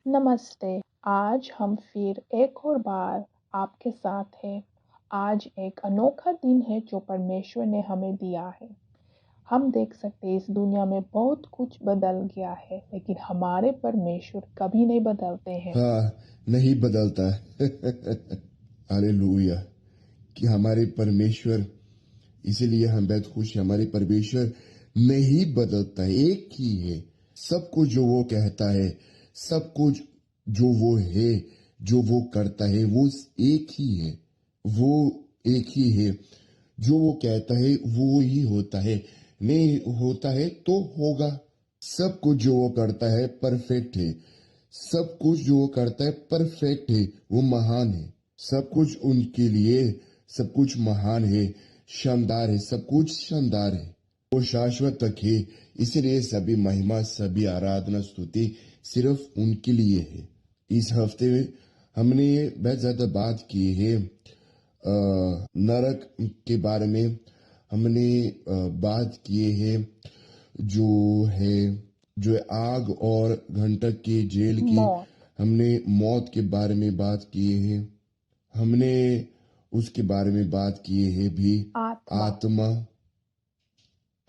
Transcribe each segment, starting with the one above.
नमस्ते। आज हम फिर एक और बार आपके साथ हैं। आज एक अनोखा दिन है जो परमेश्वर ने हमें दिया है। हम देख सकते हैं इस दुनिया में बहुत कुछ बदल गया है, लेकिन हमारे परमेश्वर कभी नहीं बदलते हैं। हाँ, नहीं बदलता है। हालेलुया कि हमारे परमेश्वर, इसीलिए हम बेहद खुश हैं। हमारे परमेश्वर नहीं बदलता है, एक ही है। सब कुछ जो वो कहता है, सब कुछ जो वो है, जो वो करता है, वो एक ही है। वो एक ही है। जो वो कहता है वो ही होता है, नहीं होता है तो होगा। सब कुछ जो वो करता है परफेक्ट है। सब कुछ जो वो करता है परफेक्ट है, वो महान है। सब कुछ उनके लिए, सब कुछ महान है, शानदार है, सब कुछ शानदार है। वो शाश्वत तक है। इसलिए सभी महिमा, सभी आराधना, स्तुति सिर्फ उनके लिए है। इस हफ्ते में हमने बहुत ज्यादा बात की है नरक के बारे में। हमने बात किए हैं जो है जो है आग और घंटक की जेल की। मौत। हमने मौत के बारे में बात किए हैं। हमने उसके बारे में बात किए हैं भी। आत्मा। आत्मा।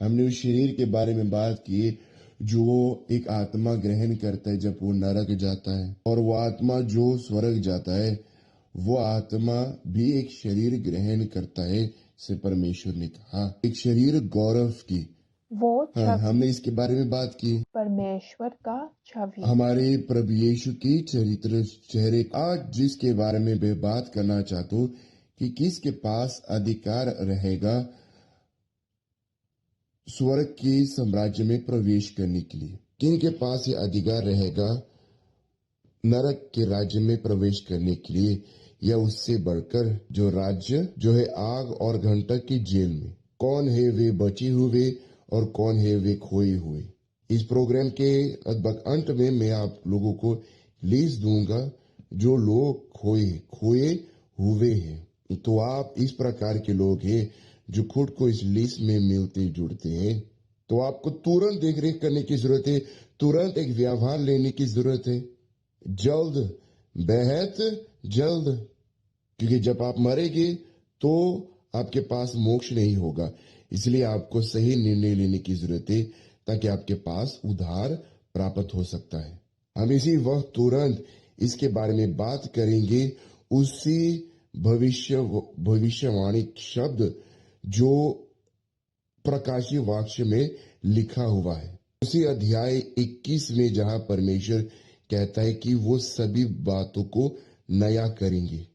हमने उस शरीर के बारे में बात की जो एक आत्मा ग्रहण करता है जब वो नरक जाता है, और वो आत्मा जो स्वर्ग जाता है, वो आत्मा भी एक शरीर ग्रहण करता है। से परमेश्वर ने कहा एक शरीर गौरव की। वो हाँ, छवि, हमने इसके बारे में बात की। परमेश्वर का छवि। हमारे प्रभु यीशु की चरित्र चेहरे। आज जिसके बारे में मैं बात करना चाहता हूँ कि किसके पास अधिकार रहेगा स्वर्ग के साम्राज्य में प्रवेश करने के लिए। किन के पास ये अधिकार रहेगा नरक के राज्य में प्रवेश करने के लिए, या उससे बढ़कर जो राज्य जो है आग और घंटक की जेल में। कौन है वे बचे हुए और कौन है वे खोए हुए। इस प्रोग्राम के लगभग अंत में मैं आप लोगों को लिस्ट दूंगा जो लोग खोए खोए हुए हैं। तो आप इस प्रकार के लोग हैं जो खुद को इस लिस्ट में मिलते जुड़ते हैं। तो आपको तुरंत देखरेख करने की जरूरत है, तुरंत एक व्यवहार लेने की जरूरत है, जल्द, बेहद जल्द। क्योंकि जब आप मरेंगे तो आपके पास मोक्ष नहीं होगा। इसलिए आपको सही निर्णय लेने की जरूरत है ताकि आपके पास उद्धार प्राप्त हो सकता है। हम इसी वक्त तुरंत इसके बारे में बात करेंगे। उसी भविष्यवाणी शब्द जो प्रकाशी वाक्य में लिखा हुआ है, उसी अध्याय 21 में, जहां परमेश्वर कहता है कि वो सभी बातों को नया करेंगे।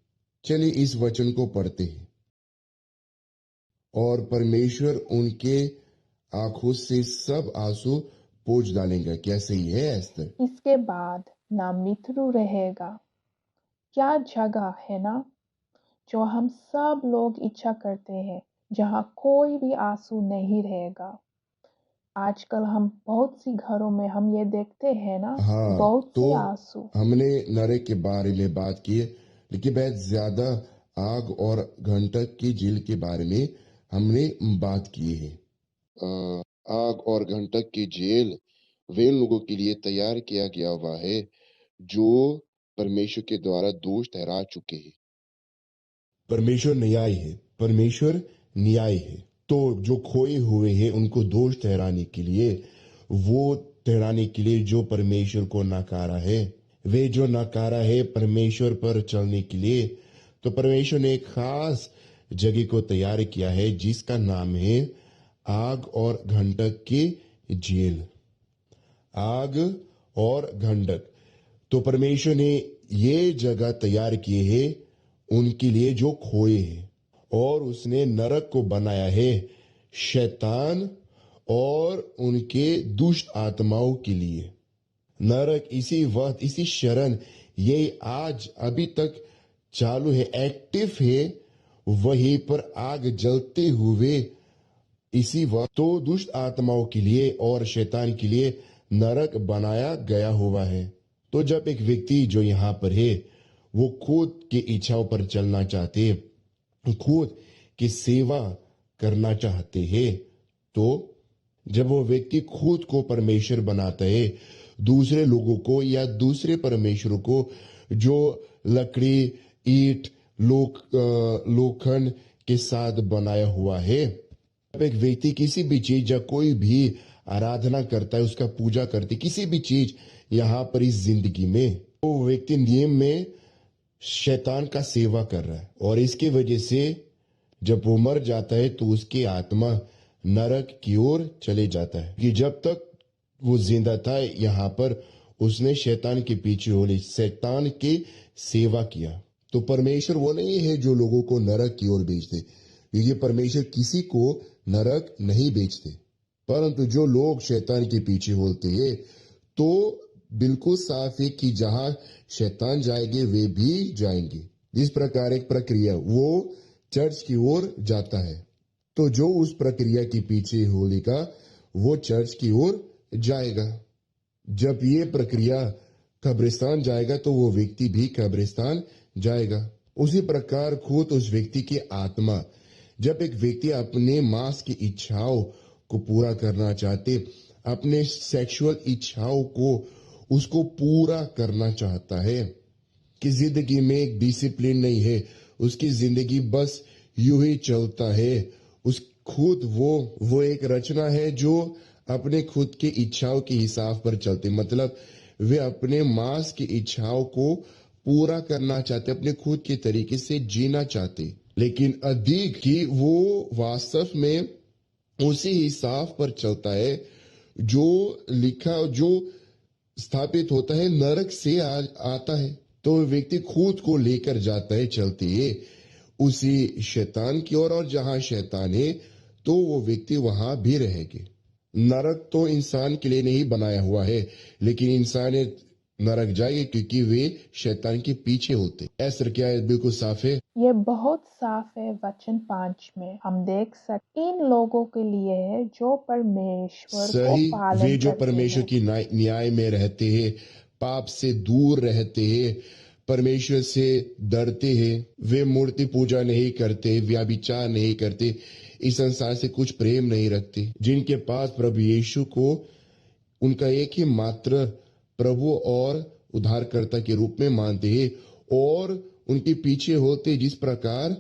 चलिए इस वचन को पढ़ते हैं। और परमेश्वर उनके आंखों से सब आंसू पोंछ डालेंगे। क्या सही है एस्तर? इसके बाद ना मित्रु रहेगा। क्या जगह है ना, जो हम सब लोग इच्छा करते हैं, जहाँ कोई भी आंसू नहीं रहेगा। आजकल हम बहुत सी घरों में हम ये देखते हैं ना, हाँ, बहुत तो सी आंसू। हमने नरक के बारे में बात की है, लेकिन बहुत ज्यादा आग और घंटक की झील के बारे में हमने बात की है। आग और घंटक की जेल वे लोगों के लिए तैयार किया गया हुआ है जो परमेश्वर के द्वारा दोष ठहरा चुके हैं। परमेश्वर न्यायी है। परमेश्वर न्यायी है। तो जो खोए हुए हैं उनको दोष ठहराने के लिए, वो ठहराने के लिए जो परमेश्वर को नकारा है, वे जो नकारा है परमेश्वर पर चलने के लिए, तो परमेश्वर ने एक खास जगह को तैयार किया है जिसका नाम है आग और घंटक की जेल। आग और घंटक। तो परमेश्वर ने ये जगह तैयार किए है उनके लिए जो खोए हैं, और उसने नरक को बनाया है शैतान और उनके दुष्ट आत्माओं के लिए। नरक इसी वक्त, इसी शरण, ये आज अभी तक चालू है, एक्टिव है। वहीं पर आग जलते हुए इसी वक्त तो दुष्ट आत्माओं के लिए और शैतान के लिए नरक बनाया गया हुआ है। तो जब एक व्यक्ति जो यहाँ पर है वो खुद की इच्छाओं पर चलना चाहते, खुद की सेवा करना चाहते हैं, तो जब वो व्यक्ति खुद को परमेश्वर बनाता है, दूसरे लोगों को या दूसरे परमेश्वरों को जो लकड़ी, ईंट, लोखंड के साथ बनाया हुआ है। जब एक व्यक्ति किसी भी चीज या कोई भी आराधना करता है, उसका पूजा करती किसी भी चीज यहाँ पर इस जिंदगी में, तो वो व्यक्ति नियम में शैतान का सेवा कर रहा है, और इसकी वजह से जब वो मर जाता है तो उसकी आत्मा नरक की ओर चले जाता है कि जब तक वो जिंदा था यहाँ पर उसने शैतान के पीछे होली शैतान की सेवा किया। तो परमेश्वर वो नहीं है जो लोगों को नरक की ओर भेजते, क्योंकि परमेश्वर किसी को नरक नहीं भेजते, परंतु जो लोग शैतान के पीछे होते हैं तो बिल्कुल साफ है कि जहां शैतान जाएंगे वे भी जाएंगे। इस प्रकार एक प्रक्रिया वो चर्च की ओर जाता है, तो जो उस प्रक्रिया के पीछे होगा वो चर्च की ओर जाएगा। जब ये प्रक्रिया कब्रिस्तान जाएगा तो वो व्यक्ति भी कब्रिस्तान जाएगा। उसी प्रकार खुद उस व्यक्ति की आत्मा, जब एक व्यक्ति अपने मांस की इच्छाओं को पूरा करना चाहते, अपने सेक्सुअल इच्छाओं को उसको पूरा करना चाहता है, कि जिंदगी में एक डिसिप्लिन नहीं है, उसकी जिंदगी बस यूं ही चलता है, उस खुद वो एक रचना है जो अपने खुद की इच्छाओं के हिसाब पर चलते, मतलब वे अपने मांस की इच्छाओं को पूरा करना चाहते, अपने खुद के तरीके से जीना चाहते, लेकिन अधिक कि वो वास्तव में उसी हिसाब पर चलता है जो लिखा, जो स्थापित होता है नरक से आता है। तो व्यक्ति खुद को लेकर जाता है, चलते है उसी शैतान की ओर, और जहां शैतान है तो वो व्यक्ति वहां भी रहेंगे। नरक तो इंसान के लिए नहीं बनाया हुआ है, लेकिन इंसान नरक जाएंगे क्योंकि वे शैतान के पीछे होते। ऐसा क्या है? बिल्कुल साफ है। ये बहुत साफ है। वचन 5 में हम देख सकते इन लोगों के लिए है जो परमेश्वर को सही, वे पालन जो करते परमेश्वर हैं। की न्याय में रहते हैं, पाप से दूर रहते हैं, परमेश्वर से डरते हैं, वे मूर्ति पूजा नहीं करते, व्यभिचार नहीं करते, इस संसार से कुछ प्रेम नहीं रखते, जिनके पास प्रभु यीशु को उनका एक ही मात्र प्रभु और उद्धारकर्ता के रूप में मानते हैं और उनके पीछे होते, जिस प्रकार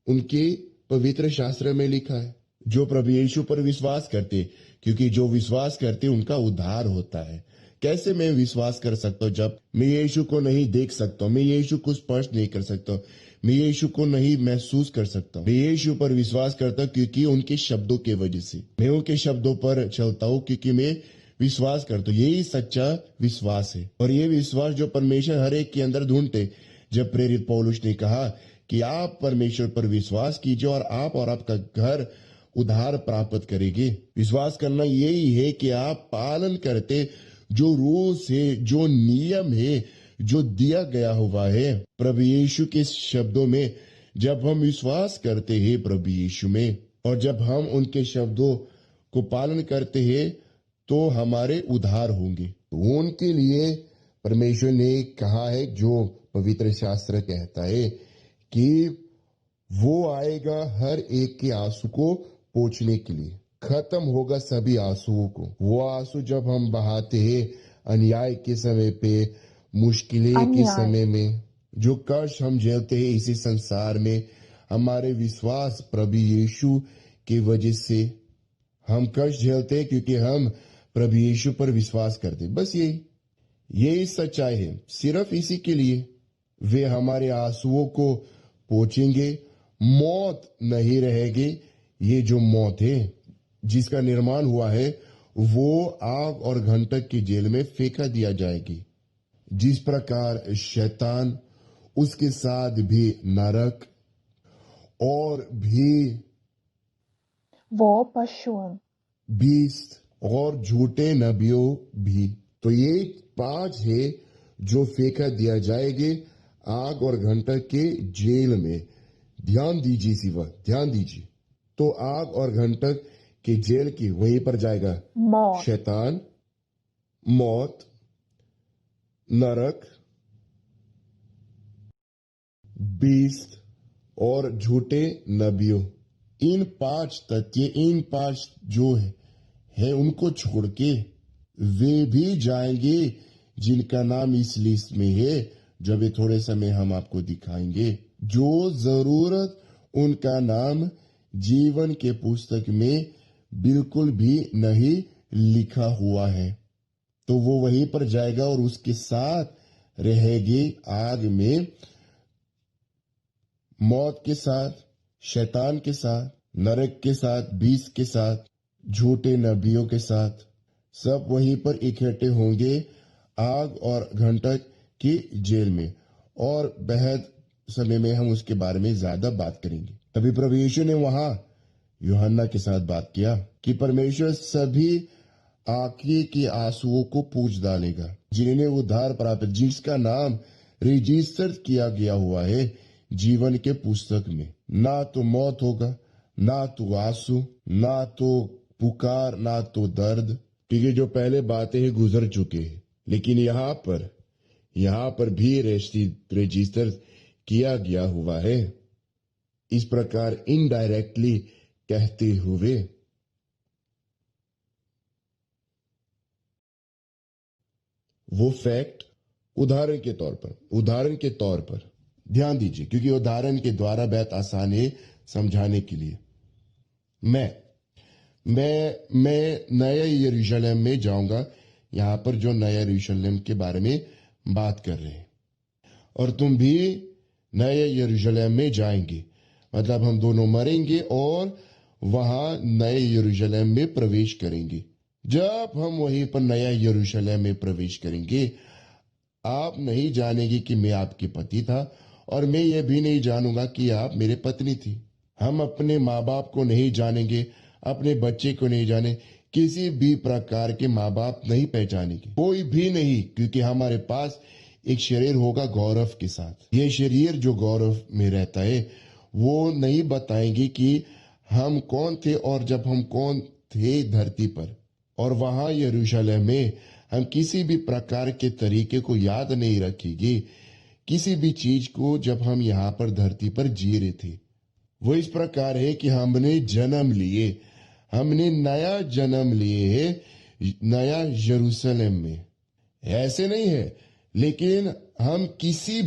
उनके पवित्र शास्त्र में लिखा है, जो प्रभु यीशु पर विश्वास करते, क्योंकि जो विश्वास करते उनका उद्धार होता है। कैसे मैं विश्वास कर सकता हूँ जब मैं यीशु को नहीं देख सकता, मैं यीशु को स्पर्श नहीं कर सकता, मैं यीशु को नहीं महसूस कर सकता। मैं यीशु पर विश्वास करता हूँ क्योंकि उनके शब्दों के वजह से मैं उनके शब्दों पर चलता हूँ, क्योंकि मैं विश्वास करता हूँ। यही सच्चा विश्वास है, और ये विश्वास जो परमेश्वर हर एक के अंदर ढूंढते। जब प्रेरित पौलुस ने कहा कि आप परमेश्वर पर विश्वास कीजिए और आप और आपका घर उद्धार प्राप्त करेंगे। विश्वास करना यही है कि आप पालन करते जो रूल्स है, जो नियम है, जो दिया गया हुआ है प्रभु यीशु के शब्दों में। जब हम विश्वास करते हैं प्रभु यीशु में और जब हम उनके शब्दों को पालन करते हैं तो हमारे उद्धार होंगे। तो उनके लिए परमेश्वर ने कहा है, जो पवित्र शास्त्र कहता है कि वो आएगा हर एक के आंसू को पोंछने के लिए, खत्म होगा सभी आंसुओं को। वो आंसू जब हम बहाते हैं अन्याय के समय पे, मुश्किलें के समय में, जो कष्ट हम झेलते हैं इसी संसार में, हमारे विश्वास प्रभु यीशु की वजह से हम कष्ट झेलते हैं, क्योंकि हम प्रभु यीशु पर विश्वास करते। बस यही सच्चाई है। सिर्फ इसी के लिए वे हमारे आंसुओं को पोंछेंगे, मौत नहीं रहेगी। ये जो मौत है जिसका निर्माण हुआ है वो आग और गंधक की जेल में फेंका दिया जाएगी। जिस प्रकार शैतान, उसके साथ भी नरक और भी वो पशुओं, बीस्ट और झूठे नबियों भी। तो ये 5 है जो फेंका दिया जाएंगे आग और गंधक के जेल में। ध्यान दीजिए सिवा, ध्यान दीजिए। तो आग और गंधक के जेल की वहीं पर जाएगा मौत, शैतान, मौत, नरक, बीस्त और झूठे नबियों। इन 5 तथ्य, इन 5 जो है उनको छोड़ के वे भी जाएंगे जिनका नाम इस लिस्ट में है, जो अभी थोड़े समय हम आपको दिखाएंगे। जो जरूरत उनका नाम जीवन के पुस्तक में बिल्कुल भी नहीं लिखा हुआ है, तो वो वहीं पर जाएगा और उसके साथ रहेगी आग में, मौत के साथ, शैतान के साथ, नरक के साथ, बीस के साथ, झूठे नबियों के साथ। सब वहीं पर इकट्ठे होंगे आग और गंधक की जेल में, और बेहद समय में हम उसके बारे में ज्यादा बात करेंगे। तभी प्रभु यीशु ने वहां यूहन्ना के साथ बात किया कि परमेश्वर सभी आंखें के आंसुओं को पूछ डालेगा जिन्हें उद्धार प्राप्त, जिसका नाम रजिस्टर किया गया हुआ है जीवन के पुस्तक में। ना तो मौत होगा, ना तो आंसू, ना तो पुकार, ना तो दर्द, क्योंकि जो पहले बातें हैं गुजर चुके हैं। लेकिन यहाँ पर भी रजिस्टर किया गया हुआ है, इस प्रकार इनडायरेक्टली कहते हुए। वो फैक्ट उदाहरण के तौर पर ध्यान दीजिए, क्योंकि उदाहरण के द्वारा बहुत आसान है समझाने के लिए। मैं नया यरूशलेम में जाऊंगा, यहां पर जो नया यरूशलेम के बारे में बात कर रहे हैं, और तुम भी नए यरूशलेम में जाएंगे, मतलब हम दोनों मरेंगे और वहां नए यरूशलेम में प्रवेश करेंगे। जब हम वहीं पर नया यरूशलेम में प्रवेश करेंगे, आप नहीं जानेंगे कि मैं आपके पति था, और मैं ये भी नहीं जानूंगा कि आप मेरे पत्नी थी। हम अपने माँ बाप को नहीं जानेंगे, अपने बच्चे को नहीं जाने, किसी भी प्रकार के माँ बाप नहीं पहचानेंगे, कोई भी नहीं, क्योंकि हमारे पास एक शरीर होगा गौरव के साथ। ये शरीर जो गौरव में रहता है, वो नहीं बताएंगे कि हम कौन थे और जब हम कौन थे धरती पर। और वहां यरूशलेम में हम किसी भी प्रकार के तरीके को याद नहीं रखेंगे, किसी भी चीज को, जब हम यहाँ पर धरती पर जी रहे थे। वो इस प्रकार है कि हमने नया जन्म लिए है नया यरूशलेम में। ऐसे नहीं है, लेकिन हम किसी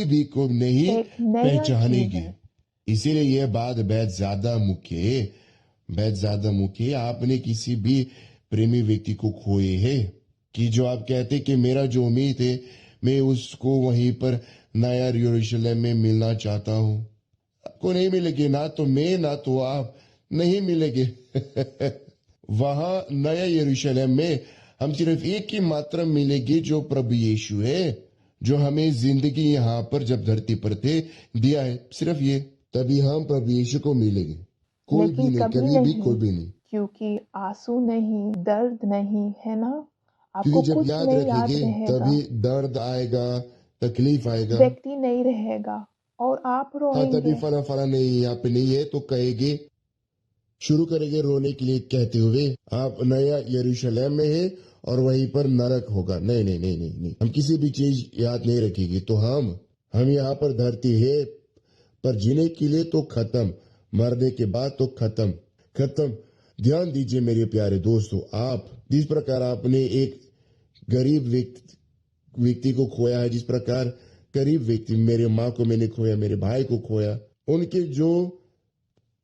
भी को नहीं एक नया जीवन। पहचानेंगे। इसीलिए यह बात बहुत ज्यादा मुख्य है। आपने किसी भी प्रेमी व्यक्ति को खोए है कि जो आप कहते कि मेरा जो उम्मीद है, मैं उसको वहीं पर नया यरूशलेम में मिलना चाहता हूं। आपको नहीं मिलेगी, ना तो मैं ना तो आप नहीं मिलेंगे। वहां नया यरूशलेम में हम सिर्फ एक ही मात्र मिलेंगे, जो प्रभु यीशु है, जो हमें जिंदगी यहाँ पर जब धरती पर थे दिया है, सिर्फ ये। तभी हम प्रभु यीशु को मिलेंगे, कोई भी नहीं, कभी भी कोई भी नहीं। क्योंकि आंसू नहीं, दर्द नहीं, है ना? क्योंकि आपको जब कुछ याद नहीं याद रखेंगे रहेगा, तभी दर्द आएगा, तकलीफ आएगा। व्यक्ति नहीं रहेगा और आप हाँ, तभी रोएंगे। फला नहीं यहाँ पे नहीं है, तो कहेंगे, शुरू करेंगे रोने के लिए कहते हुए, आप नया यरूशलेम में है और वहीं पर नरक होगा। नहीं नहीं नहीं नहीं नहीं, हम किसी भी चीज याद नहीं रखेंगे। तो हम यहाँ पर धरती है पर जीने के लिए तो खत्म, मरने के बाद तो खत्म। ध्यान दीजिए मेरे प्यारे दोस्तों, आप जिस प्रकार आपने एक गरीब व्यक्ति को खोया है, जिस प्रकार गरीब व्यक्ति, मेरे माँ को मैंने खोया, मेरे भाई को खोया, उनके जो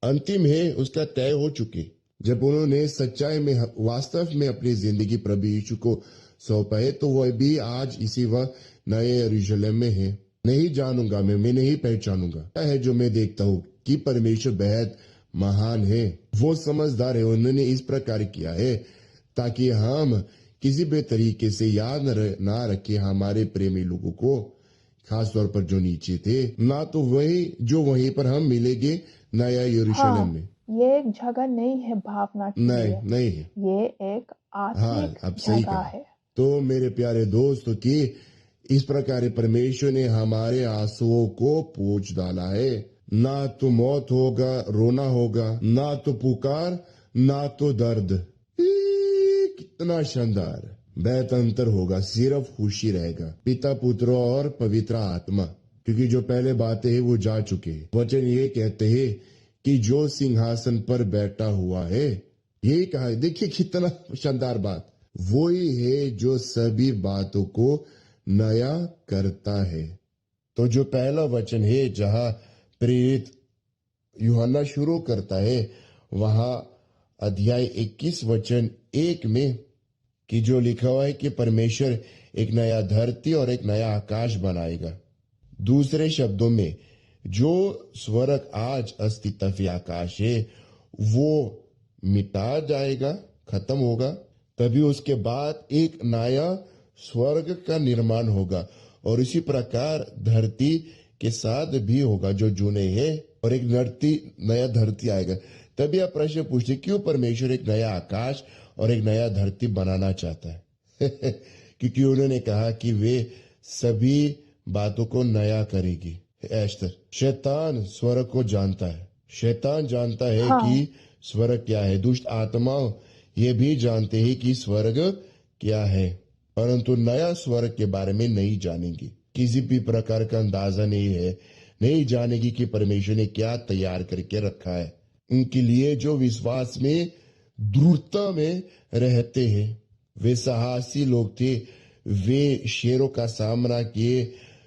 अंतिम है उसका तय हो चुके। जब उन्होंने सच्चाई में वास्तव में अपनी जिंदगी प्रभु यीशु को सौंपा है, तो वह भी आज इसी वक्त नए यरूशलेम में है। नहीं जानूंगा मैं नहीं पहचानूंगा। क्या है जो मैं देखता हूँ कि परमेश्वर बेहद महान है, वो समझदार है। उन्होंने इस प्रकार किया है ताकि हम किसी भी तरीके से याद ना रखे हमारे प्रेमी लोगों को, खास तौर पर जो नीचे थे, ना तो वहीं पर हम मिलेंगे नया यरूशलेम में। ये एक जगह नहीं है भावना के लिए, नहीं है, ये एक आत्मिक अब सही जगह कहा। है। तो मेरे प्यारे दोस्तों की इस प्रकार परमेश्वर ने हमारे आंसुओं को पोंछ डाला है। ना तो मौत होगा, रोना होगा, ना तो पुकार, ना तो दर्द। कितना शानदार, बहुत अंतर होगा, सिर्फ खुशी रहेगा, पिता, पुत्र और पवित्र आत्मा। क्योंकि जो पहले बातें हैं वो जा चुके हैं। वचन ये कहते हैं कि जो सिंहासन पर बैठा हुआ है, यही कहा है। देखिए कितना शानदार बात, वही है जो सभी बातों को नया करता है। तो जो पहला वचन है जहां प्रेरित यूहन्ना शुरू करता है, वहां अध्याय 21 वचन 1 में कि जो लिखा हुआ है कि परमेश्वर एक नया धरती और एक नया आकाश बनाएगा। दूसरे शब्दों में, जो स्वर्ग आज अस्तित्व आकाश है वो मिटा जाएगा, खत्म होगा। तभी उसके बाद एक नया स्वर्ग का निर्माण होगा और इसी प्रकार धरती के साथ भी होगा जो जूने है, और एक नया धरती आएगा। तभी आप प्रश्न पूछते क्यों परमेश्वर एक नया आकाश और एक नया धरती बनाना चाहता है? क्योंकि उन्होंने कहा कि वे सभी बातों को नया करेगी। एस्तर, शैतान स्वर्ग को जानता है। शैतान जानता है हाँ। कि स्वर्ग क्या है। दुष्ट आत्माओं ये भी जानते हैं कि स्वर्ग क्या है, परंतु नया स्वर्ग के बारे में नहीं जानेंगे। किसी भी प्रकार का अंदाजा नहीं है, नहीं जानेगी कि परमेश्वर ने क्या तैयार करके रखा है उनके लिए जो विश्वास में दृढ़ता में रहते हैं। वे साहसी लोग थे। वे शेरों का सामना किए,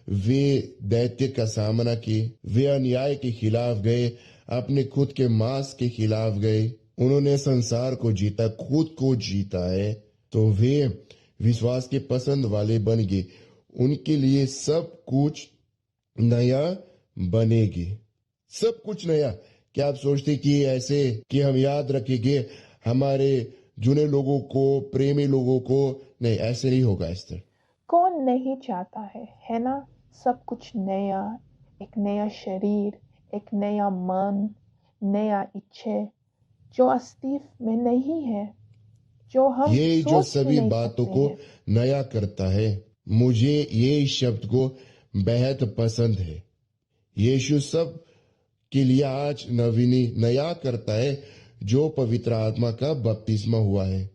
वे दैत्य का सामना किए, वे अन्याय के खिलाफ गए, अपने खुद के मांस के खिलाफ गए। उन्होंने संसार को जीता, खुद को जीता है। तो वे विश्वास के पसंद वाले बन गए। उनके लिए सब कुछ नया बनेगी, सब कुछ नया। क्या आप सोचते कि ऐसे कि हम याद रखेंगे हमारे जुने लोगों को, प्रेमी लोगों को? नहीं, ऐसे नहीं होगा। इस तरह कौन नहीं चाहता है ना? सब कुछ नया, एक नया शरीर, एक नया मन, नया इच्छे जो अस्तित्व में नहीं है, जो हम ये जो सोच भी सभी नहीं बातों सकते को हैं। नया करता है, मुझे ये शब्द को बेहद पसंद है। यीशु सब के लिए आज नवीनी नया करता है जो पवित्र आत्मा का बपतिस्मा हुआ है।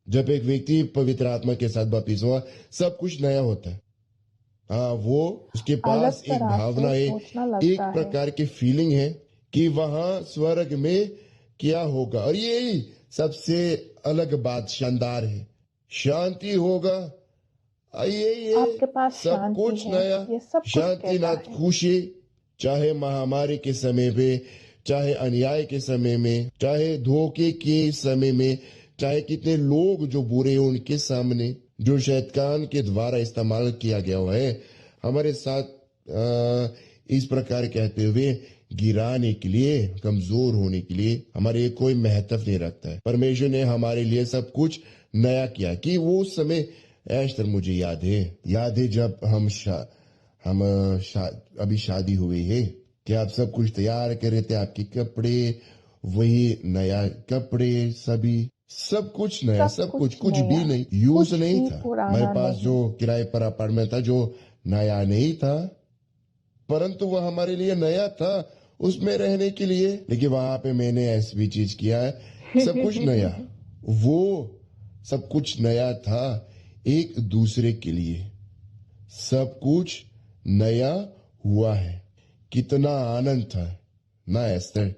जब एक व्यक्ति पवित्र आत्मा के साथ बपतिस्मा हुआ, सब कुछ नया होता है। हाँ, वो उसके अलग पास एक तरह भावना से है, सोचना एक लगता है। प्रकार की फीलिंग है कि वहां स्वर्ग में क्या होगा। और यही सबसे अलग बात, शानदार है। शांति होगा, यही है। आपके पास सब शांति कुछ है, नया। ये सब कुछ शांति कहता ना है। खुशी, चाहे महामारी के समय पे, चाहे अन्याय के समय में, चाहे धोखे के समय में, चाहे कितने लोग जो बुरे हैं उनके सामने, जो शैतान के द्वारा इस्तेमाल किया गया हुआ है हमारे साथ इस प्रकार कहते हुए गिराने के लिए, कमजोर होने के लिए, हमारे कोई महत्व नहीं रखता है। परमेश्वर ने हमारे लिए सब कुछ नया किया। कि वो समय ऐश्तर मुझे याद है जब अभी शादी हुई है कि आप सब कुछ तैयार कर रहे थे, आपके कपड़े, वही नया कपड़े, सभी सब कुछ नया, सब सब कुछ, कुछ कुछ भी नया, नहीं यूज कुछ नहीं भी था। हमारे पुराना पास जो नहीं। किराए पर अपार्टमेंट था जो नया नहीं था, परंतु वह हमारे लिए नया था उसमें रहने के लिए। लेकिन वहां पे मैंने ऐसी भी चीज किया है, सब कुछ नया। वो सब कुछ नया था एक दूसरे के लिए। सब कुछ नया हुआ है। कितना आनंद था ना एस्टर?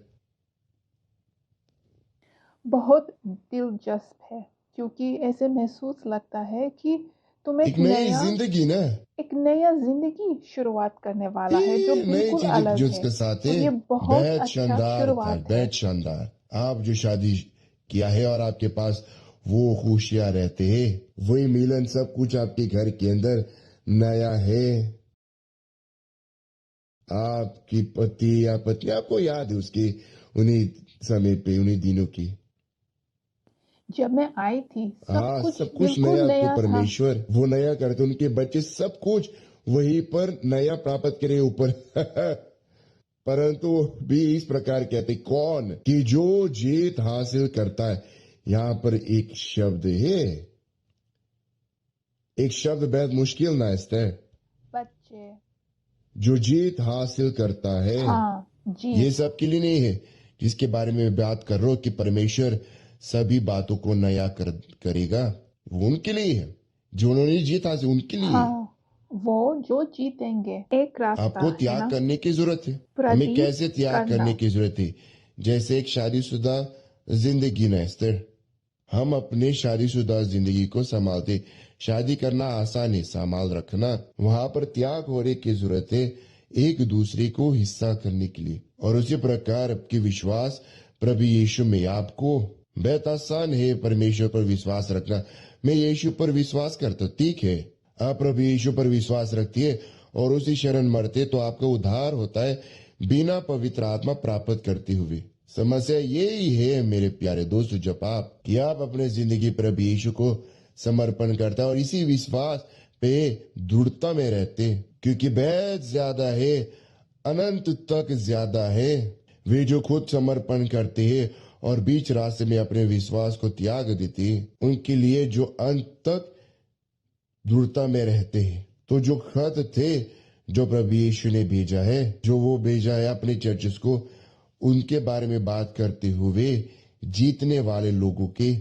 बहुत दिलचस्प है, क्योंकि ऐसे महसूस लगता है कि तुम एक नई जिंदगी ना, एक नया जिंदगी शुरुआत करने वाला है जो ये नई बिल्कुल चीज अलग जो है। इसके साथ और है, ये बहुत बेहद अच्छा शानदार था, शुरुआत है। बेहद शानदार। आप जो शादी किया है और आपके पास वो खुशियां रहते हैं, वही मिलन, सब कुछ आपके घर के अंदर नया है। आपकी पति या पत्नी, आपको याद है उसकी उन्हीं समय पे, उन्हीं दिनों की? जब मैं आई थी सब हाँ, कुछ सब कुछ बिल्कुल नया। तो नया था। परमेश्वर वो नया करते, उनके बच्चे सब कुछ वहीं पर नया प्राप्त करे ऊपर। परंतु भी इस प्रकार कहते कौन कि जो जीत हासिल करता है। यहां पर एक शब्द है, एक शब्द बेहद मुश्किल ना है। बच्चे। जो जीत हासिल करता है, हाँ, ये जीत। सबके लिए नहीं है जिसके बारे में बात कर रहा हूं कि परमेश्वर सभी बातों को नया करेगा। वो उनके लिए है जो उन्होंने जीत हासिल, उनके लिए है। हाँ, वो जो जीतेंगे। एक रास्ता आपको है त्याग ना, करने की जरूरत है। हमें प्रदीप कैसे त्याग करना। करने की जरूरत है? जैसे एक शादीशुदा जिंदगी ना एस्तर, हम अपने शादीशुदा जिंदगी को संभालते। शादी करना आसान है, संभाल रखना वहां पर त्याग होने की जरूरत है, एक दूसरे को हिस्सा करने के लिए। और उसी प्रकार आपके विश्वास प्रभु यीशु में आपको बेहद आसान है परमेश्वर पर विश्वास रखना। मैं यीशु पर विश्वास करता हूं, ठीक है, आप प्रभु यीशु पर विश्वास रखती है और उसी शरण मरते तो आपका उद्धार होता है बिना पवित्र आत्मा प्राप्त करते हुए। समस्या यही है मेरे प्यारे दोस्तों, जब आप कि आप अपने जिंदगी प्रभु यीशु को समर्पण करता है और इसी विश्वास पे दृढ़ता में रहते, क्योंकि बेहद ज्यादा है, अनंत तक ज्यादा है वे जो खुद समर्पण करते हैं और बीच रास्ते में अपने विश्वास को त्याग देते हैं, उनके लिए जो अंत तक दृढ़ता में रहते हैं। तो जो खत थे जो प्रभु यीशु ने भेजा है, जो वो भेजा है अपने चर्चेस को, उनके बारे में बात करते हुए जीतने वाले लोगों के,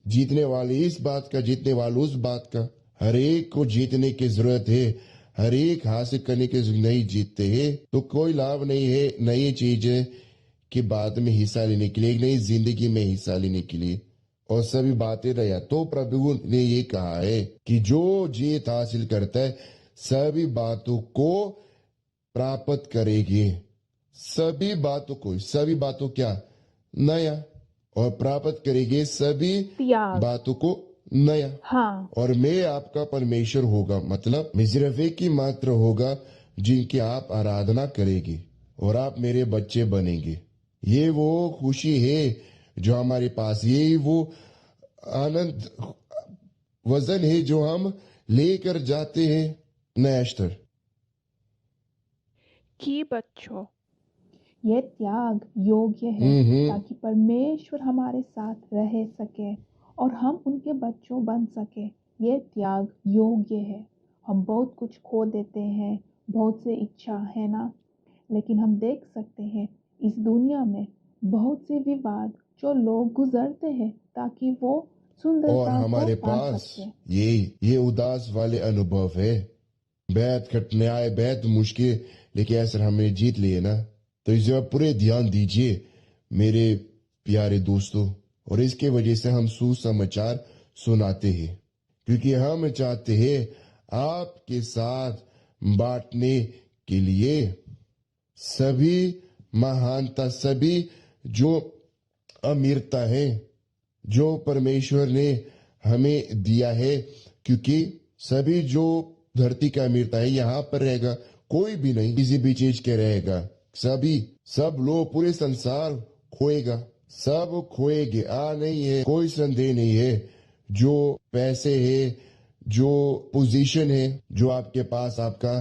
जीतने वाले इस बात का, जीतने वाले उस बात का, हर एक को जीतने की जरूरत है। हर एक हासिल करने के नहीं जीतते हैं तो कोई लाभ नहीं है नई चीजें के बाद में हिस्सा लेने के लिए, एक नई जिंदगी में हिस्सा लेने के लिए और सभी बातें रहा। तो प्रभु ने ये कहा है कि जो जीत हासिल करता है सभी बातों को प्राप्त करेगी। सभी बातों को, सभी बातों क्या नया, और प्राप्त करेंगे सभी त्याग। बातों को नया। हाँ, और मैं आपका परमेश्वर होगा, मतलब मैं सिर्फ एक ही मात्र होगा जिनकी आप आराधना करेंगे और आप मेरे बच्चे बनेंगे। ये वो खुशी है जो हमारे पास, यही वो आनंद वजन है जो हम लेकर जाते हैं। नया स्तर कि बच्चों, ये त्याग योग्य है ताकि परमेश्वर हमारे साथ रह सके और हम उनके बच्चों बन सके। ये त्याग योग्य है। हम बहुत कुछ खो देते हैं, बहुत से इच्छा है ना, लेकिन हम देख सकते हैं इस दुनिया में बहुत से विवाद जो लोग गुजरते हैं ताकि वो और सुंदरता को हमारे पा पास सके। ये उदास वाले अनुभव है, बेहद कठिनाई, बेहद मुश्किल, लेकिन ऐसा हमने जीत लिए ना। तो इस पर पूरे ध्यान दीजिए मेरे प्यारे दोस्तों, और इसके वजह से हम सुसमाचार सुनाते हैं, क्योंकि हम चाहते हैं आपके साथ बांटने के लिए सभी महानता, सभी जो अमीरता है जो परमेश्वर ने हमें दिया है, क्योंकि सभी जो धरती का अमीरता है यहाँ पर रहेगा, कोई भी नहीं किसी भी चीज के रहेगा। सभी, सब लोग, पूरे संसार खोएगा, सब खोएंगे, नहीं है, कोई संदेह नहीं है। जो पैसे है, जो पोजीशन है, जो आपके पास आपका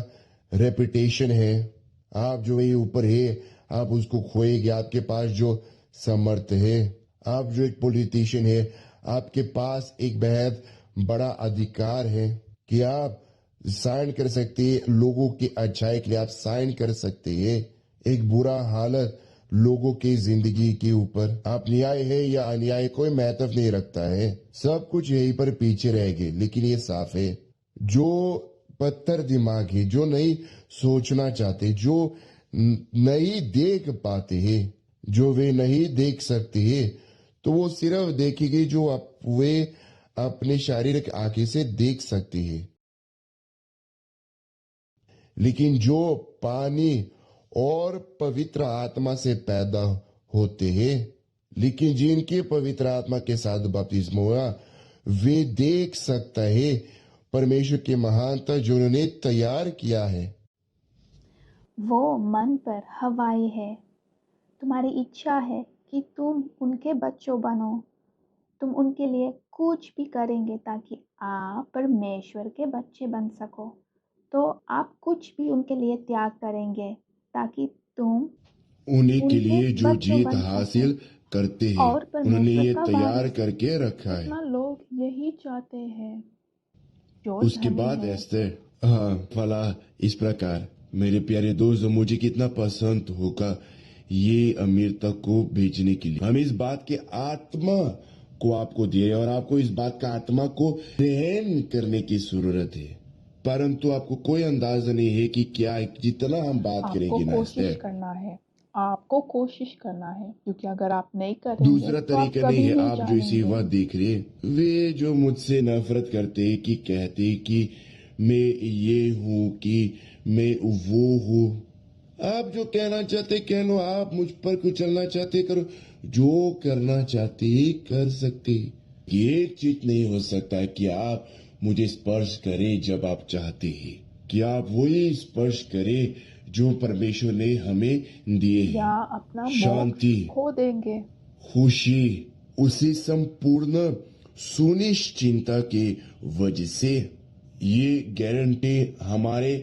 रेपुटेशन है, आप जो ये ऊपर है आप उसको खोएंगे। आपके पास जो समर्थ है, आप जो एक पॉलिटिशियन है, आपके पास एक बेहद बड़ा अधिकार है कि आप साइन कर सकते हैं लोगों की अच्छाई के लिए, आप साइन कर सकते हैं एक बुरा हालत लोगों की जिंदगी के ऊपर। आप न्याय है या अन्याय कोई महत्व नहीं रखता है, सब कुछ यहीं पर पीछे रहेंगे। लेकिन ये साफ है, जो पत्थर दिमाग है, जो नहीं सोचना चाहते, जो नहीं देख पाते हैं, जो वे नहीं देख सकते हैं, तो वो सिर्फ देखेंगे जो वे अपने शारीरिक आंखें से देख सकते हैं। लेकिन जो पानी और पवित्र आत्मा से पैदा होते हैं, लेकिन जिनके पवित्र आत्मा के साथ बपतिस्मा हुआ, वे देख सकता है परमेश्वर की महानता जो उन्होंने तैयार किया है। वो मन पर हवाई है। तुम्हारी इच्छा है कि तुम उनके बच्चों बनो। तुम उनके लिए कुछ भी करेंगे ताकि आप परमेश्वर के बच्चे बन सको। तो आप कुछ भी उनके लिए त्याग करेंगे ताकि तुम उन्हीं के उनके लिए जो बच्चों जीत बन हासिल सके। करते हैं, और उन्होंने परमेश्वर ये का तैयार वारिस करके रखा है। कितना लोग यही चाहते हैं जो उसके धनी बाद है। एस्तर, हाँ फला, इस प्रकार मेरे प्यारे दोस्त, मुझे कितना पसंद होगा ये अमीरता को भेजने के लिए। हम इस बात के आत्मा को आपको दिए और आपको इस बात का आत्मा को ग्रहण करने की जरूरत है, परंतु आपको कोई अंदाजा नहीं है कि क्या, जितना हम बात आपको करेंगे ना कोशिश एस्तर, करना है, आपको कोशिश करना है, क्योंकि अगर आप नहीं करेंगे दूसरा तो आप तरीका नहीं कभी है। नहीं आप जो इसी जानेंगे। बात देख रहे हैं, वे जो मुझसे नफरत करते कि कहते कि मैं ये हूं कि मैं वो हूं। आप जो कहना चाहते कह लो, आप मुझ पर कुछ चलना चाहते करो, जो करना चाहते कर सकते। ये एक चीज नहीं हो सकता है कि आप मुझे स्पर्श करें जब आप चाहते हैं, कि आप वही स्पर्श करें जो परमेश्वर ने हमें दिए या हैं। अपना मोक्ष शांति, खो देंगे। खुशी, उसी संपूर्ण सुनिश्चिंता की वजह से ये गारंटी हमारे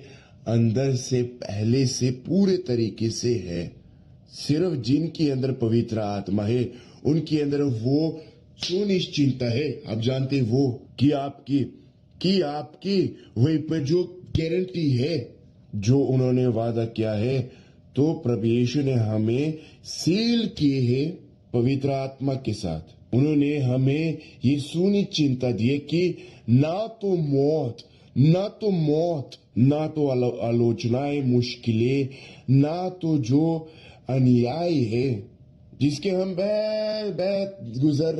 अंदर से पहले से पूरे तरीके से है। सिर्फ जिनके अंदर पवित्र आत्मा है उनके अंदर वो सुनिश्चिंता है। आप जानते वो कि आपकी वही पर जो गारंटी है, जो उन्होंने वादा किया है, तो प्रभु यीशु ने हमें सील किए हैं पवित्र आत्मा के साथ। उन्होंने हमें ये सुनिश्चिंता दी है कि ना तो मौत, ना तो आलोचनाएं, मुश्किलें, ना तो जो अन्याय है जिसके हम बैत गुजर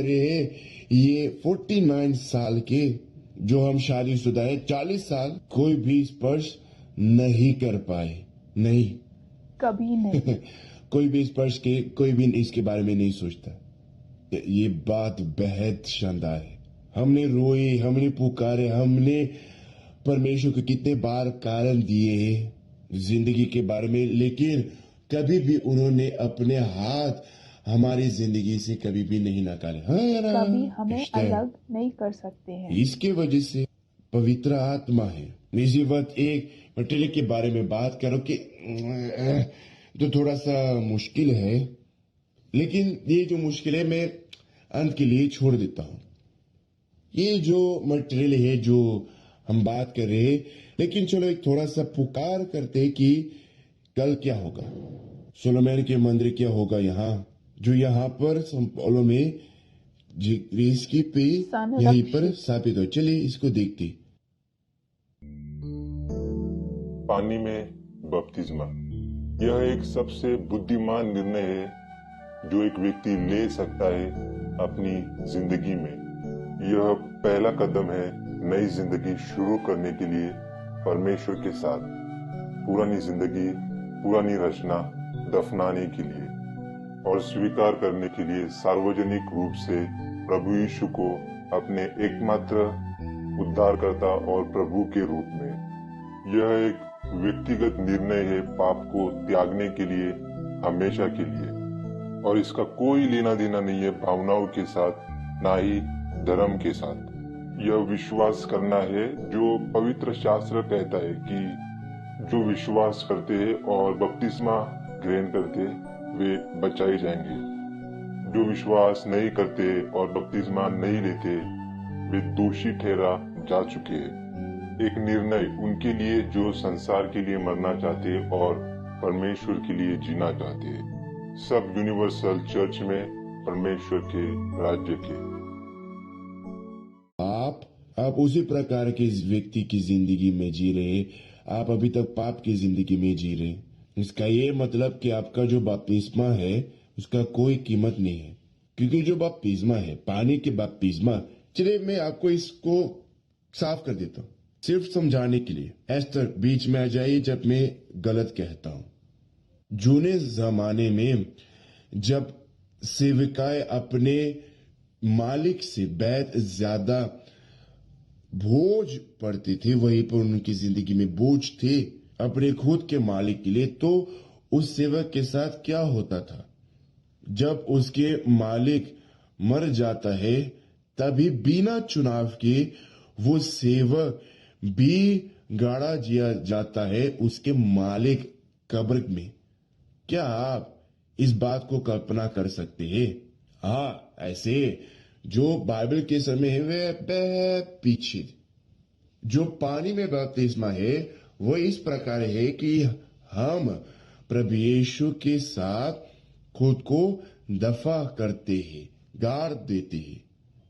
रहे हैं, ये 49 साल के जो हम शादीशुदा है, 40 साल कोई भी स्पर्श नहीं कर पाए, नहीं कभी नहीं। कोई भी स्पर्श के, कोई भी इसके बारे में नहीं सोचता। ये बात बेहद शानदार है। हमने रोए, हमने पुकारे, हमने परमेश्वर को कितने बार कारण दिए हैं जिंदगी के बारे में, लेकिन कभी भी उन्होंने अपने हाथ हमारी जिंदगी से कभी भी नहीं निकाले। हाँ, कभी हमें अलग नहीं कर सकते हैं। इसके वजह से पवित्र आत्मा है। इसी वक्त एक मटेरियल के बारे में बात करो कि तो थोड़ा सा मुश्किल है, लेकिन ये जो मुश्किल है मैं अंत के लिए छोड़ देता हूं। ये जो मटेरियल है जो हम बात कर रहे हैं, लेकिन चलो एक थोड़ा सा पुकार करते हैं कि कल क्या होगा, सुलेमान के मंदिर क्या होगा, यहाँ जो यहाँ पर संपालो में ग्रीस की पे यहीं पर स्थापित हो। चलिए इसको देखते। पानी में बपतिस्मा, यह एक सबसे बुद्धिमान निर्णय है जो एक व्यक्ति ले सकता है अपनी जिंदगी में। यह पहला कदम है नई जिंदगी शुरू करने के लिए परमेश्वर के साथ, पुरानी जिंदगी, पुरानी रचना दफनाने के लिए और स्वीकार करने के लिए सार्वजनिक रूप से प्रभु यीशु को अपने एकमात्र उद्धारकर्ता और प्रभु के रूप में। यह एक व्यक्तिगत निर्णय है पाप को त्यागने के लिए, हमेशा के लिए, और इसका कोई लेना देना नहीं है भावनाओं के साथ, ना ही धर्म के साथ। यह विश्वास करना है जो पवित्र शास्त्र कहता है कि जो विश्वास करते हैं और बपतिस्मा ग्रहण करते वे बचाए जाएंगे। जो विश्वास नहीं करते और बपतिस्मा नहीं लेते वे दोषी ठहरा जा चुके हैं। एक निर्णय उनके लिए जो संसार के लिए मरना चाहते और परमेश्वर के लिए जीना चाहते हैं, सब यूनिवर्सल चर्च में परमेश्वर के राज्य के। आप उसी प्रकार के व्यक्ति की जिंदगी में जी रहे, आप अभी तक पाप की जिंदगी में जी रहे। इसका ये मतलब कि आपका जो बपतिस्मा है उसका कोई कीमत नहीं है, क्योंकि जो बपतिस्मा है पानी के बपतिस्मा। चलिए मैं आपको इसको साफ कर देता हूँ सिर्फ समझाने के लिए। एस्तर बीच में आ जाइए जब मैं गलत कहता हूँ। जूने जमाने में जब सेविकाएं अपने मालिक से बहुत ज्यादा बोझ पड़ती थी, वहीं पर उनकी जिंदगी में बोझ थे अपने खुद के मालिक के लिए, तो उस सेवक के साथ क्या होता था, जब उसके मालिक मर जाता है तभी बिना चुनाव के वो सेवक भी गाड़ा दिया जाता है उसके मालिक कब्र में। क्या आप इस बात को कल्पना कर सकते हैं? हाँ, ऐसे जो बाइबल के समय है वे पीछे जो पानी में बपतिस्मा है वो इस प्रकार है कि हम प्रभु यीशु के साथ खुद को दफा करते हैं, गाड़ देते हैं।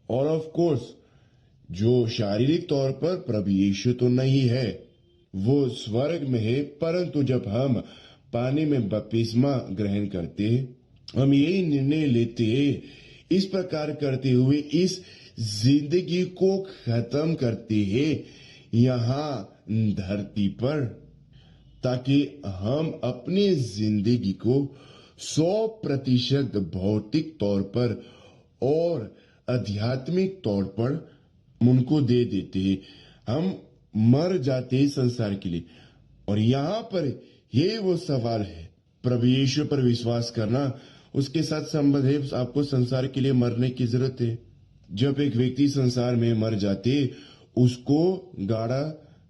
और ऑफ कोर्स जो शारीरिक तौर पर प्रभु यीशु तो नहीं है, वो स्वर्ग में है, परंतु जब हम पानी में बपतिस्मा ग्रहण करते हैं, हम यही निर्णय लेते हैं, इस प्रकार करते हुए इस जिंदगी को खत्म करते हैं यहाँ धरती पर, ताकि हम अपनी जिंदगी को 100% भौतिक तौर पर और आध्यात्मिक तौर पर उनको दे देते हैं। हम मर जाते हैं संसार के लिए। और यहाँ पर ये वो सवाल है, प्रभु यीशु पर विश्वास करना, उसके साथ संबंध है, आपको संसार के लिए मरने की जरूरत है। जब एक व्यक्ति संसार में मर जाते उसको गाड़ा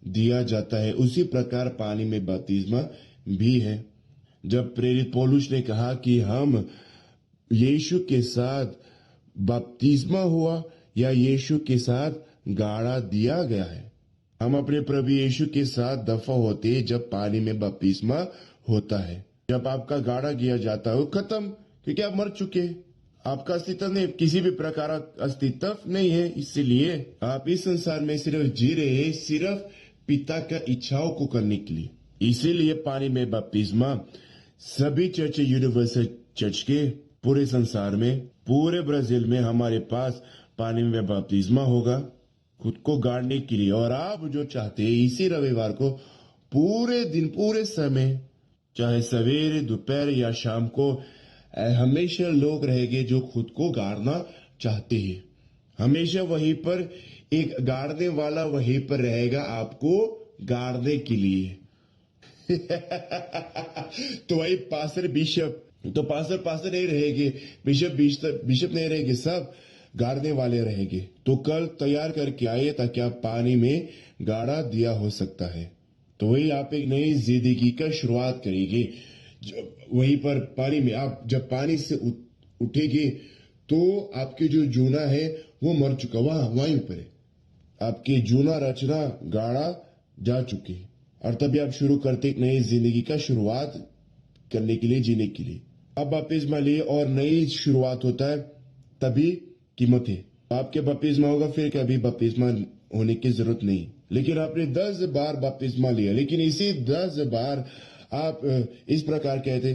दिया जाता है, उसी प्रकार पानी में बपतिस्मा भी है। जब प्रेरित पौलुस ने कहा कि हम यीशु के साथ बपतिस्मा हुआ या यीशु के साथ गाड़ा दिया गया है, हम अपने प्रभु यीशु के साथ दफा होते हैं जब पानी में बपतिस्मा होता है। जब आपका गाड़ा किया जाता है खत्म, क्योंकि आप मर चुके हैं, आपका अस्तित्व नहीं, किसी भी प्रकार का अस्तित्व नहीं है। इसलिए आप इस संसार में सिर्फ जी रहे हैं, सिर्फ पिता का इच्छाओं को करने के लिए। इसीलिए पानी में बपतिस्मा सभी चर्च, यूनिवर्सल चर्च के पूरे संसार में, पूरे ब्राजील में हमारे पास पानी में बपतिस्मा होगा खुद को गाड़ने के लिए। और आप जो चाहते हैं इसी रविवार को पूरे दिन, पूरे समय, चाहे सवेरे, दोपहर या शाम को, हमेशा लोग रहेंगे जो खुद को गाड़ना चाहते हैं। हमेशा वहीं पर एक गाड़ने वाला वहीं पर रहेगा आपको गाड़ने के लिए। तो वही पास्टर बिशप, तो पास्टर नहीं रहेंगे, बिशप नहीं रहेंगे, सब गाड़ने वाले रहेंगे। तो कल तैयार करके आइए ताकि आप पानी में गाड़ा दिया हो सकता है। तो वही आप एक नई जिंदगी का शुरुआत करेंगे। वहीं पर पानी में आप जब पानी से उठेंगे तो आपके जो जूना है वो मर चुका, वहीं पर है। आपके जूना रचना गाड़ा जा चुके, और तभी आप शुरू करते एक नई जिंदगी का शुरुआत करने के लिए, जीने के लिए। अब बपतिस्मा लिए और नई शुरुआत होता है, तभी कीमत है। आपके बपतिस्मा होगा, फिर कभी बपतिस्मा होने की जरूरत नहीं। लेकिन आपने 10 बार बपतिस्मा लिया, लेकिन इसी 10 बार आप इस प्रकार कहते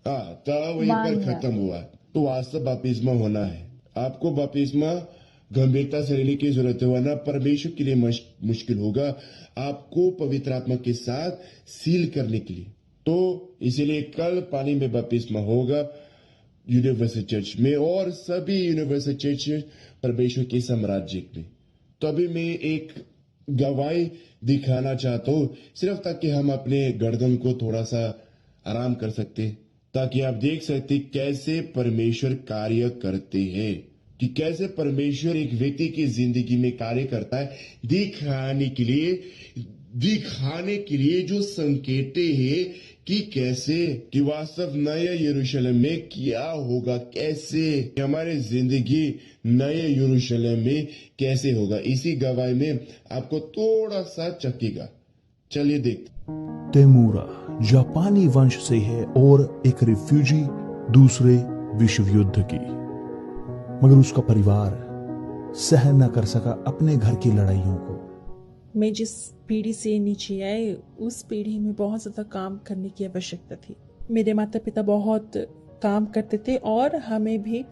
तब वहीं पर खत्म हुआ। तो वास्तव बपतिस्मा होना है। आपको बपतिस्मा गंभीरता से लेने की जरूरत है, वरना परमेश्वर के लिए मुश्किल होगा आपको पवित्र आत्मा के साथ सील करने के लिए। तो इसीलिए कल पानी में बपतिस्मा होगा यूनिवर्सल चर्च में और सभी यूनिवर्सल चर्च परमेश्वर के साम्राज्य में। तो अभी मैं एक गवाही दिखाना चाहता हूँ, सिर्फ ताकि हम अपने गर्दन को थोड़ा सा आराम कर सकते, ताकि आप देख सकते कैसे परमेश्वर कार्य करते हैं, कि कैसे परमेश्वर एक व्यक्ति की जिंदगी में कार्य करता है, दिखाने के लिए जो संकेत है कि कैसे, कि वास्तव नए यरूशलेम में क्या होगा, कैसे हमारे जिंदगी नए यरूशलेम में कैसे होगा। इसी गवाही में आपको थोड़ा सा चखेगा। चलिए देखते। तेमूरा जापानी वंश से है और एक रिफ्यूजी दूसरे विश्व युद्ध की, मगर उसका परिवार सहन न कर सका अपने घर की लड़ाइयों को। मैं जिस पीढ़ी से नीचे आए उस पीढ़ी में बहुत ज़्यादा काम करने की आवश्यकता थी। मेरे माता पिता बहुत काम करते थे और हमें भी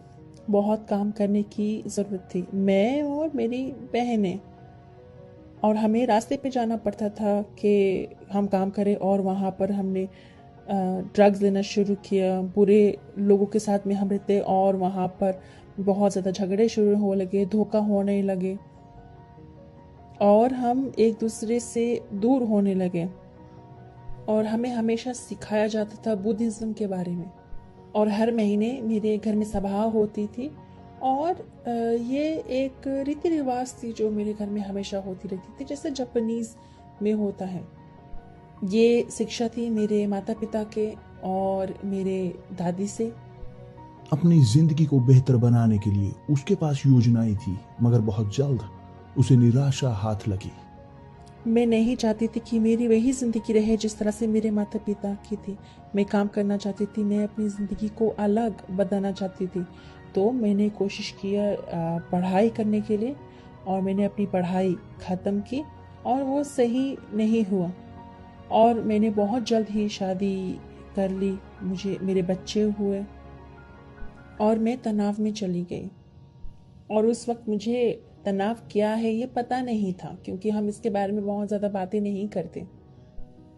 बहुत काम करने की ज़रूरत थी, मैं और मेरी बहनें। और हमें रास्ते पे जाना पड़ता था कि हम काम करें, और वहाँ पर हमने ड्रग्स लेना शुरू किया, बुरे लोगों के साथ में हम रहते, और वहाँ पर बहुत ज़्यादा झगड़े शुरू होने लगे, धोखा होने लगे, और हम एक दूसरे से दूर होने लगे। और हमें हमेशा सिखाया जाता था बुद्धिज़्म के बारे में, और हर महीने मेरे घर में सभा होती थी, और ये एक रीति रिवाज थी जो मेरे घर में हमेशा होती रहती थी, जैसे जापानीज में होता है। ये शिक्षा थी मेरे माता पिता के और मेरे दादी से। अपनी जिंदगी को बेहतर बनाने के लिए उसके पास योजनाएं थी, मगर बहुत जल्द उसे निराशा हाथ लगी। मैं नहीं चाहती थी कि मेरी वही जिंदगी रहे जिस तरह से मेरे माता पिता की थी। मैं काम करना चाहती थी, मैं अपनी जिंदगी को अलग बनाना चाहती थी। तो मैंने कोशिश किया पढ़ाई करने के लिए, और मैंने अपनी पढ़ाई ख़त्म की, और वो सही नहीं हुआ। और मैंने बहुत जल्द ही शादी कर ली, मुझे मेरे बच्चे हुए और मैं तनाव में चली गई। और उस वक्त मुझे तनाव क्या है ये पता नहीं था, क्योंकि हम इसके बारे में बहुत ज़्यादा बातें नहीं करते।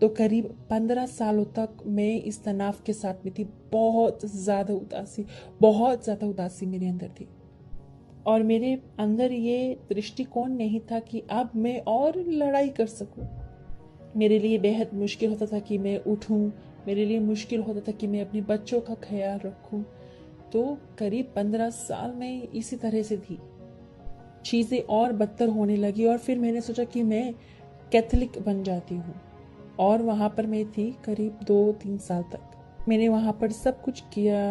तो करीब 15 सालों तक मैं इस तनाव के साथ में थी। बहुत ज़्यादा उदासी मेरे अंदर थी, और मेरे अंदर ये दृष्टिकोण नहीं था कि अब मैं और लड़ाई कर सकूं। मेरे लिए बेहद मुश्किल होता था कि मैं उठूं, मेरे लिए मुश्किल होता था कि मैं अपने बच्चों का ख्याल रखूं। तो करीब 15 साल में इसी तरह से थी। चीज़ें और बदतर होने लगी, और फिर मैंने सोचा कि मैं कैथोलिक बन जाती हूँ, और वहाँ पर मैं थी करीब 2-3 साल तक। मैंने वहाँ पर सब कुछ किया,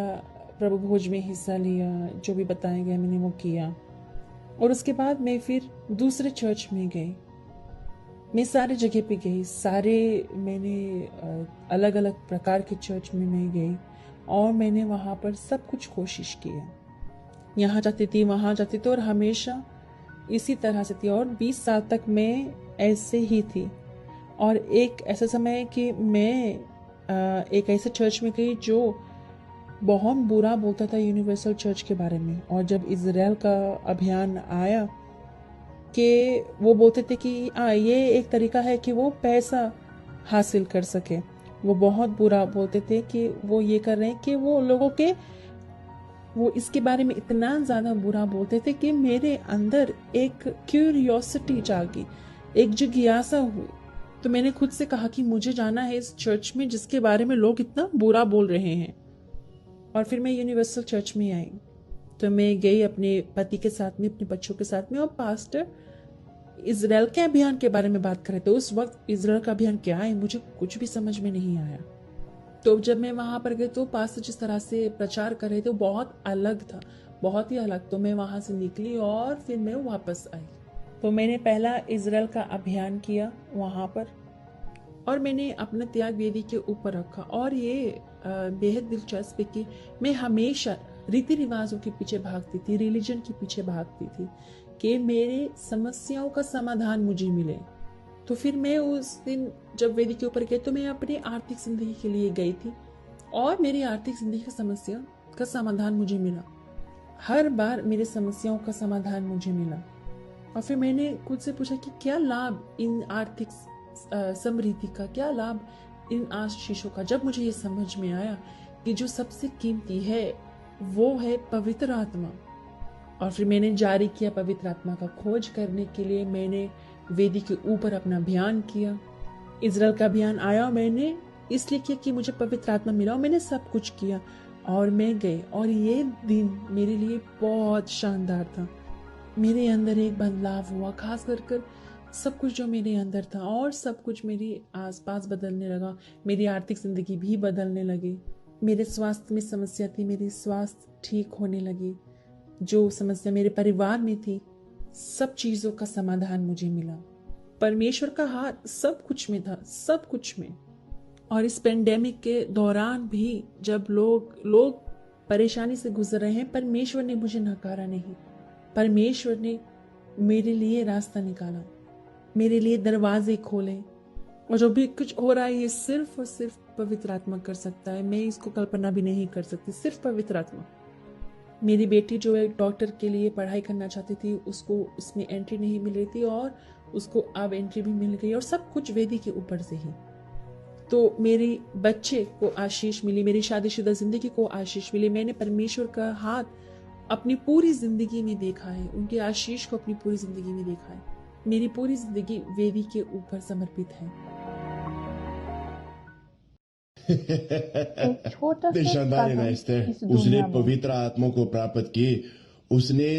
प्रभु भोज में हिस्सा लिया, जो भी बताया गया मैंने वो किया। और उसके बाद मैं फिर दूसरे चर्च में गई। मैं सारे जगह पे गई, मैंने अलग अलग प्रकार के चर्च में मैं गई, और मैंने वहाँ पर सब कुछ कोशिश किया। यहाँ जाती थी, वहाँ जाती थी, और हमेशा इसी तरह से थी। और 20 साल तक मैं ऐसे ही थी। और एक ऐसा समय कि मैं एक ऐसे चर्च में गई जो बहुत बुरा बोलता था यूनिवर्सल चर्च के बारे में। और जब इजराइल का अभियान आया कि वो बोलते थे कि ये एक तरीका है कि वो पैसा हासिल कर सके, वो बहुत बुरा बोलते थे कि वो ये कर रहे हैं कि वो लोगों के, वो इसके बारे में इतना ज़्यादा बुरा बोलते थे कि मेरे अंदर एक क्यूरियोसिटी जागी, एक जिज्ञासा हुई। तो मैंने खुद से कहा कि मुझे जाना है इस चर्च में जिसके बारे में लोग इतना बुरा बोल रहे हैं। और फिर मैं यूनिवर्सल चर्च में आई। तो मैं गई अपने पति के साथ में, अपने बच्चों के साथ में, और पास्टर इजराइल के अभियान के बारे में बात कर रहे थे। उस वक्त इजराइल का अभियान क्या है मुझे कुछ भी समझ में नहीं आया। तो जब मैं वहां पर गई तो पास्टर जिस तरह से प्रचार कर रहे थे वो बहुत अलग था, बहुत ही अलग। तो मैं वहां से निकली और फिर मैं वापस आई। तो मैंने पहला इजराइल का अभियान किया वहां पर, और मैंने अपना त्याग वेदी के ऊपर रखा। और ये बेहद दिलचस्प है कि मैं हमेशा रीति रिवाजों के पीछे भागती थी, रिलीजन के पीछे भागती थी कि मेरे समस्याओं का समाधान मुझे मिले। तो फिर मैं उस दिन जब वेदी के ऊपर गई तो मैं अपनी आर्थिक जिंदगी के लिए गई थी, और मेरी आर्थिक जिंदगी की समस्या का समाधान मुझे मिला। हर बार मेरी समस्याओं का समाधान मुझे मिला। और फिर मैंने खुद से पूछा कि क्या लाभ इन आर्थिक समृद्धि का, क्या लाभ इन आशीषों का। जब मुझे ये समझ में आया कि जो सबसे कीमती है वो है पवित्र आत्मा, और फिर मैंने जारी किया पवित्र आत्मा का खोज करने के लिए। मैंने वेदी के ऊपर अपना अभियान किया। इजराइल का अभियान आया, मैंने इसलिए किया कि मुझे पवित्र आत्मा मिला, और मैंने सब कुछ किया और मैं गई। और ये दिन मेरे लिए बहुत शानदार था। मेरे अंदर एक बदलाव हुआ, खास कर सब कुछ जो मेरे अंदर था, और सब कुछ मेरे आसपास बदलने लगा। मेरी आर्थिक जिंदगी भी बदलने लगी। मेरे स्वास्थ्य में समस्या थी, मेरी स्वास्थ्य ठीक होने लगी। जो समस्या मेरे परिवार में थी, सब चीजों का समाधान मुझे मिला। परमेश्वर का हाथ सब कुछ में था, सब कुछ में। और इस पेंडेमिक के दौरान भी जब लोग परेशानी से गुजर रहे हैं, परमेश्वर ने मुझे नकारा नहीं। परमेश्वर ने मेरे लिए रास्ता निकाला, मेरे लिए दरवाजे खोले। और जो भी कुछ हो रहा है ये सिर्फ और सिर्फ पवित्र आत्मा कर सकता है। मैं इसको कल्पना भी नहीं कर सकती, सिर्फ पवित्र आत्मा। मेरी बेटी जो एक डॉक्टर के लिए पढ़ाई करना चाहती थी, उसको उसमें एंट्री नहीं मिल रही थी, और उसको अब एंट्री भी मिल गई, और सब कुछ वेदी के ऊपर से ही। तो मेरे बच्चे को आशीष मिली, मेरी शादीशुदा जिंदगी को आशीष मिली। मैंने परमेश्वर का हाथ अपनी पूरी जिंदगी में देखा है, उनके आशीष को अपनी पूरी जिंदगी में देखा है। मेरी पूरी जिंदगी वेदी के ऊपर समर्पित है। एक छोटा सा शानदार है ना कदम एस्तर। इस उसने दुनिया में। पवित्र आत्मा को प्राप्त किए, उसने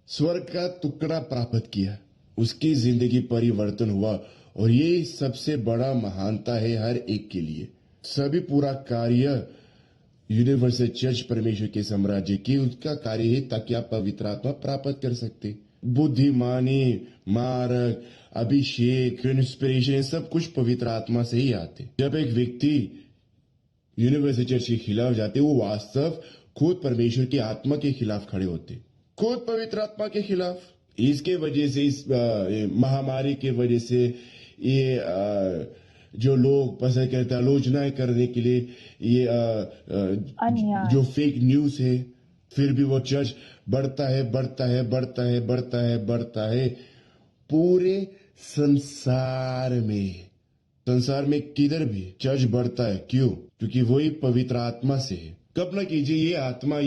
स्वर्ग का टुकड़ा प्राप्त किया, उसकी जिंदगी परिवर्तन हुआ। और ये सबसे बड़ा महानता है हर एक के लिए। सभी पूरा कार्य यूनिवर्सल चर्च परमेश्वर के साम्राज्य की उसका कार्य है, ताकि आप पवित्र आत्मा प्राप्त कर सकते। बुद्धिमानी, मार्ग, अभिषेक, इंस्पिरेशन, सब कुछ पवित्र आत्मा से ही आते। जब एक व्यक्ति यूनिवर्सल चर्च के खिलाफ जाते, वो वास्तव खुद परमेश्वर की आत्मा के खिलाफ खड़े होते, खुद पवित्र आत्मा के खिलाफ। इसके वजह से, इस महामारी के वजह से, ये जो लोग पसंद करते हैं आलोचनाएं करने के लिए, ये अन्याय। जो फेक न्यूज है, फिर भी वो चर्च बढ़ता है, बढ़ता है, बढ़ता है, बढ़ता है, बढ़ता है पूरे संसार में किधर भी चर्च बढ़ता है। क्यों? क्योंकि वही पवित्र आत्मा से है। कल्पना कीजिए ये आत्मा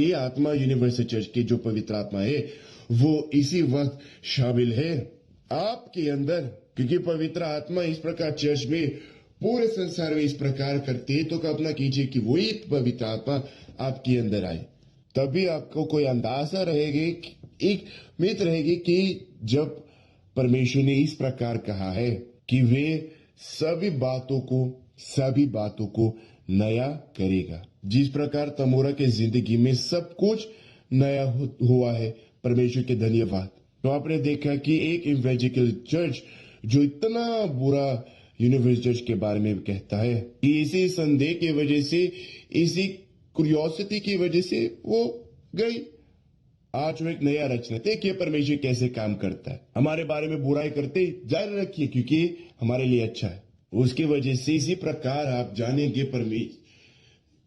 यूनिवर्सल चर्च की जो पवित्र आत्मा है वो इसी वक्त शामिल है आपके अंदर, क्योंकि पवित्र आत्मा इस प्रकार चर्च में पूरे संसार में इस प्रकार करती है। तो कल्पना कीजिए कि वही पवित्र आत्मा आपके अंदर आए, तभी आपको कोई अंदाजा रहेगी, एक उम्मीद रहेगी कि जब परमेश्वर ने इस प्रकार कहा है कि वे सभी बातों को नया करेगा। जिस प्रकार तमोरा के जिंदगी में सब कुछ नया हुआ है, परमेश्वर के धन्यवाद। तो आपने देखा कि एक इवेंजेलिकल चर्च जो इतना बुरा यूनिवर्सल चर्च के बारे में कहता है कि इसी संदेह की वजह से, इसी क्यूरियोसिटी की वजह से वो गई। आज वो एक नया रचना। देखिए परमेश्वर कैसे काम करता है। हमारे बारे में बुराई करते जारी रखिए क्योंकि हमारे लिए अच्छा है। उसकी वजह से इसी प्रकार आप जानेंगे परमेश्वर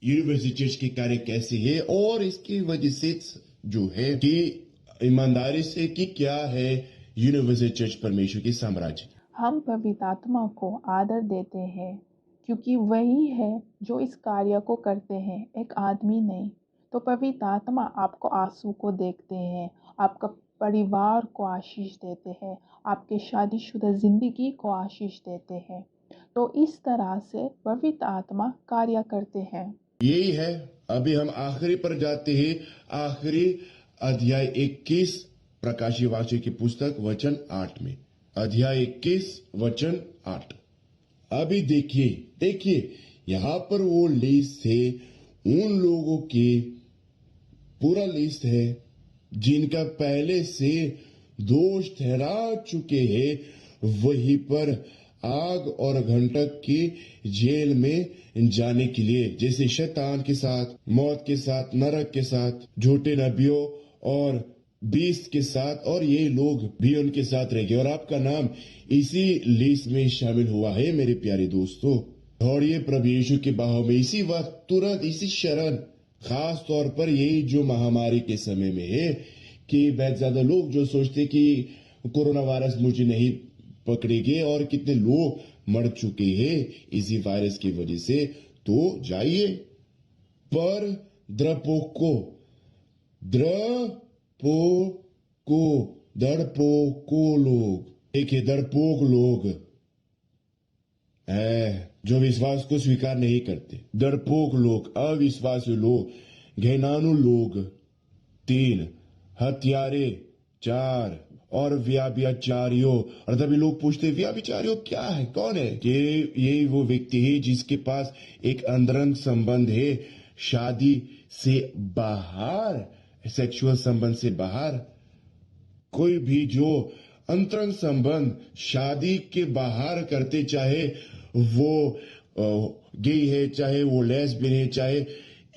यूनिवर्सल चर्च के कार्य कैसे है, और इसकी वजह से जो है कि ईमानदारी से कि क्या है यूनिवर्सल चर्च परमेश्वर की साम्राज्य। हम पवित्र आत्मा को आदर देते हैं क्योंकि वही है जो इस कार्य को करते हैं, एक आदमी नहीं। तो पवित्र आत्मा आपको आंसू को देखते हैं, आपका परिवार को आशीष देते हैं, आपके शादीशुदा जिंदगी को आशीष देते हैं। तो इस तरह से पवित्र आत्मा कार्य करते हैं। यही है। अभी हम आखिरी पर जाते हैं, आखिरी अध्याय 21 प्रकाशित वाक्य की पुस्तक वचन 8 में, अध्याय 21 वचन 8। अभी देखिए यहाँ पर वो लिस्ट है उन लोगों की, पूरा लिस्ट है जिनका पहले से दोष ठहरा चुके हैं, वहीं पर आग और गंधक की जेल में जाने के लिए, जैसे शैतान के साथ, मौत के साथ, नरक के साथ, झूठे नबियों और बीस के साथ, और ये लोग भी उनके साथ रहेंगे। और आपका नाम इसी लिस्ट में शामिल हुआ है मेरे प्यारे दोस्तों। और ये प्रभु यीशु के बाहों में इसी वक्त, तुरंत इसी क्षण, खास तौर पर यही जो महामारी के समय में है कि बहुत ज्यादा लोग जो सोचते कि कोरोना वायरस मुझे नहीं पकड़ेंगे, और कितने लोग मर चुके हैं इसी वायरस की वजह से। तो जाइए, पर डरपोको लोग, देखिए डरपोक लोग जो विश्वास को स्वीकार नहीं करते, डरपोक लोग, अविश्वासी लोग, घिनौने लोग, 3 हत्यारे, 4 और व्यभिचारियों। और तभी लोग पूछते व्यभिचारियों क्या है, कौन है? ये वो व्यक्ति है जिसके पास एक अंतरंग संबंध है, शादी से बाहर, सेक्सुअल संबंध से बाहर। कोई भी जो अंतरंग संबंध शादी के बाहर करते, चाहे वो गे है, चाहे वो लेस्बियन है, चाहे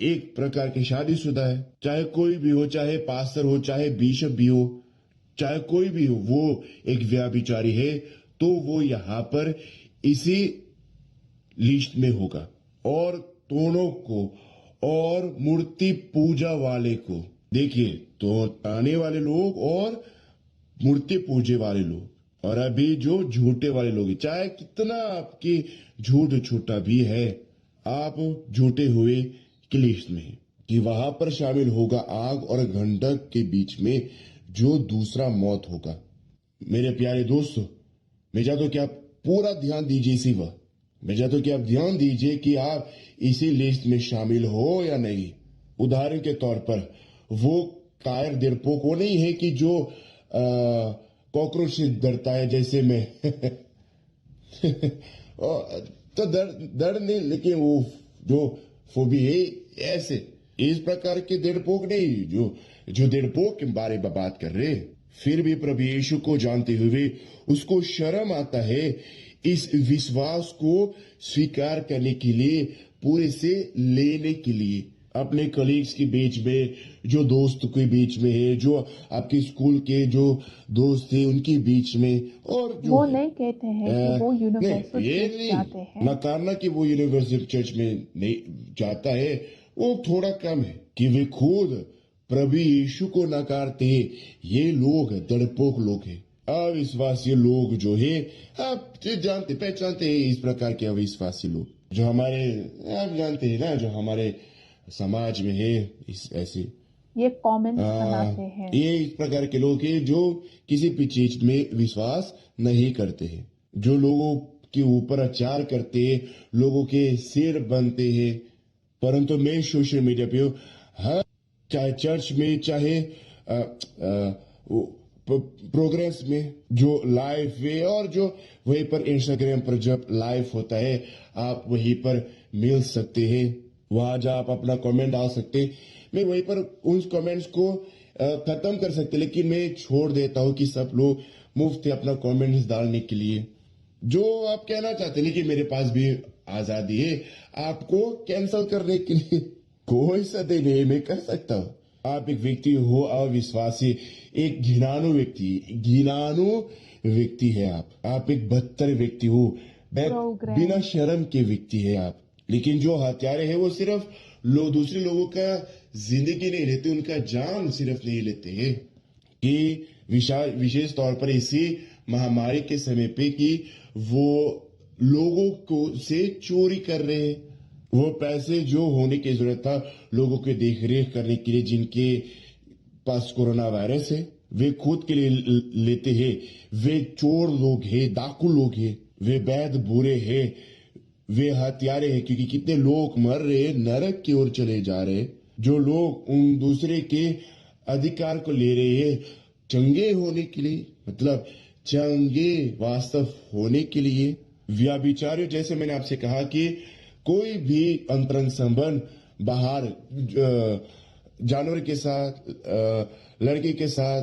एक प्रकार की शादीशुदा है, चाहे कोई भी हो, चाहे पास्टर हो, चाहे बिशप भी हो, चाहे कोई भी हो, वो एक व्यभिचारी है। तो वो यहाँ पर इसी लिस्ट में होगा। और दोनों को, और मूर्ति पूजा वाले को, देखिए तो आने वाले लोग और मूर्ति पूजे वाले लोग, और अभी जो झूठे वाले लोग, चाहे कितना आपकी झूठ छूटा भी है, आप झूठे हुए की लिस्ट में, कि वहां पर शामिल होगा आग और गंधक के बीच में जो दूसरा मौत होगा। मेरे प्यारे दोस्तों, मैं चाहता हूं कि आप पूरा ध्यान दीजिए इसी वक्त। मैं चाहता हूं कि आप ध्यान दीजिए कि आप इसी लिस्ट में शामिल हो या नहीं। उदाहरण के तौर पर वो कायर डरपोक वो नहीं है कि जो कॉकरोच से डरता है, जैसे मैं तो डर नहीं, लेकिन वो जो फोबी है ऐसे, इस प्रकार के डरपोक नहीं, जो डरपोक के बारे में बात कर रहे। फिर भी प्रभु यीशु को जानते हुए उसको शर्म आता है इस विश्वास को स्वीकार करने के लिए, पूरे से लेने के लिए। अपने कलीग्स के बीच में, जो दोस्त के बीच में है, जो आपके स्कूल के जो दोस्त थे उनके बीच में, और जो वो है नहीं कहते हैं कि वो नहीं, यूनिवर्सल ये चर्च नहीं जाते हैं। नकारना कि वो यूनिवर्सल चर्च में नहीं जाता है, वो थोड़ा कम है कि वे खुद प्रभु यीशु को नकारते हैं। ये लोग डरपोक लोग हैं, अविश्वासी लोग जो है। आप जानते पहचानते हैं इस प्रकार के अविश्वासी लोग जो हमारे, आप जानते हैं ना, जो हमारे समाज में है, इस ऐसे ये कमेंट्स बनाते हैं। ये इस प्रकार के लोग हैं जो किसी भी चीज में विश्वास नहीं करते हैं, जो लोगों के ऊपर अत्याचार करते हैं, लोगों के सिर बनते हैं। परंतु मैं सोशल मीडिया पे हूँ, हर चाहे चर्च में, चाहे प्रोग्रेस में जो लाइव है, और जो वहीं पर इंस्टाग्राम पर जब लाइव होता है आप वहीं पर मिल सकते हैं, वहां जा आप अपना कमेंट डाल सकते हैं। मैं वहीं पर उन कमेंट्स को खत्म कर सकते, लेकिन मैं छोड़ देता हूं कि सब लोग मुफ्त है अपना कमेंट्स डालने के लिए जो आप कहना चाहते हैं, लेकिन मेरे पास भी आजादी है आपको कैंसिल करने के लिए। कोई सदै नहीं, मैं कर सकता हूँ। आप एक व्यक्ति हो अविश्वासी, एक घिनानु व्यक्ति है आप एक बदतर व्यक्ति हो, बिना शर्म के व्यक्ति है आप। लेकिन जो हत्यारे हैं वो सिर्फ दूसरे लोगों का जिंदगी नहीं लेते, उनका जान सिर्फ नहीं लेते हैं। कि विशेष तौर पर इसी महामारी के समय पे कि वो लोगों को से चोरी कर रहे हैं, वो पैसे जो होने की जरूरत था लोगों के देख रेख करने के लिए, जिनके पास कोरोना वायरस है, वे खुद के लिए लेते हैं। वे चोर लोग हैं, डाकू लोग हैं, वे वैध बुरे हैं, वे हत्यारे हैं। क्योंकि कितने लोग मर रहे हैं, नरक की ओर चले जा रहे हैं। जो लोग उन दूसरे के अधिकार को ले रहे हैं चंगे होने के लिए, मतलब चंगे वास्तव होने के लिए। व्यभिचारियों, जैसे मैंने आपसे कहा कि कोई भी अंतरंग संबंध बाहर जानवर के साथ, लड़के के साथ,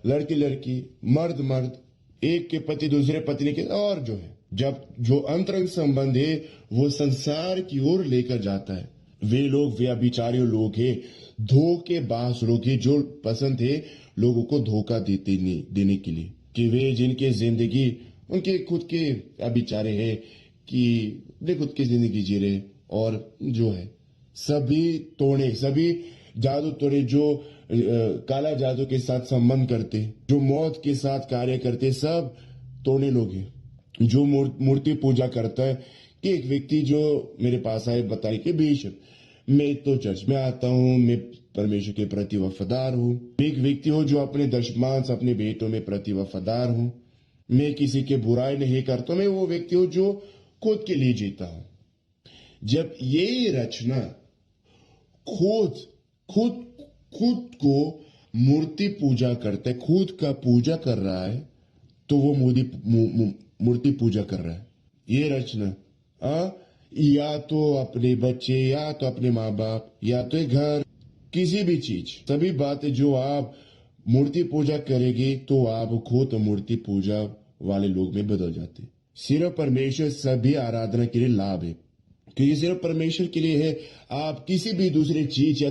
लड़की लड़की, मर्द मर्द, एक के पति दूसरे पत्नी के, और जो है जब जो अंतरंग संबंध है वो संसार की ओर लेकर जाता है। वे लोग व्यभिचारी लोग हैं, धोखेबाज लोग हैं, जो पसंद है लोगों को धोखा देने के लिए, कि वे जिनके जिंदगी उनके खुद के अभिचारे हैं कि वे खुद की जिंदगी जी रहे, और जो है सभी जादू तोड़े, जो काला जादू के साथ संबंध करते, जो मौत के साथ कार्य करते, सब तोड़ने लोग हैं। जो मूर्ति पूजा करता है, कि एक व्यक्ति जो मेरे पास आए बताए कि बेशक मैं तो चर्च में आता हूँ, मैं परमेश्वर के प्रति वफादार हूँ। मैं एक व्यक्ति हूँ जो अपने दशमांश अपने बेटों में प्रति वफादार हूँ, मैं किसी के बुराई नहीं करता, मैं वो व्यक्ति हूँ जो खुद के लिए जीता हूँ। जब यही रचना खुद को मूर्ति पूजा करता है, खुद का पूजा कर रहा है, तो वो मूर्ति पूजा कर रहा है। ये रचना या तो अपने बच्चे, या तो अपने माँ बाप, या तो घर, किसी भी चीज, सभी बातें जो आप मूर्ति पूजा करेंगे तो आप खुद मूर्ति पूजा वाले लोग में बदल जाते। सिर्फ परमेश्वर सभी आराधना के लिए लाभ है, क्योंकि सिर्फ परमेश्वर के लिए है। आप किसी भी दूसरे चीज या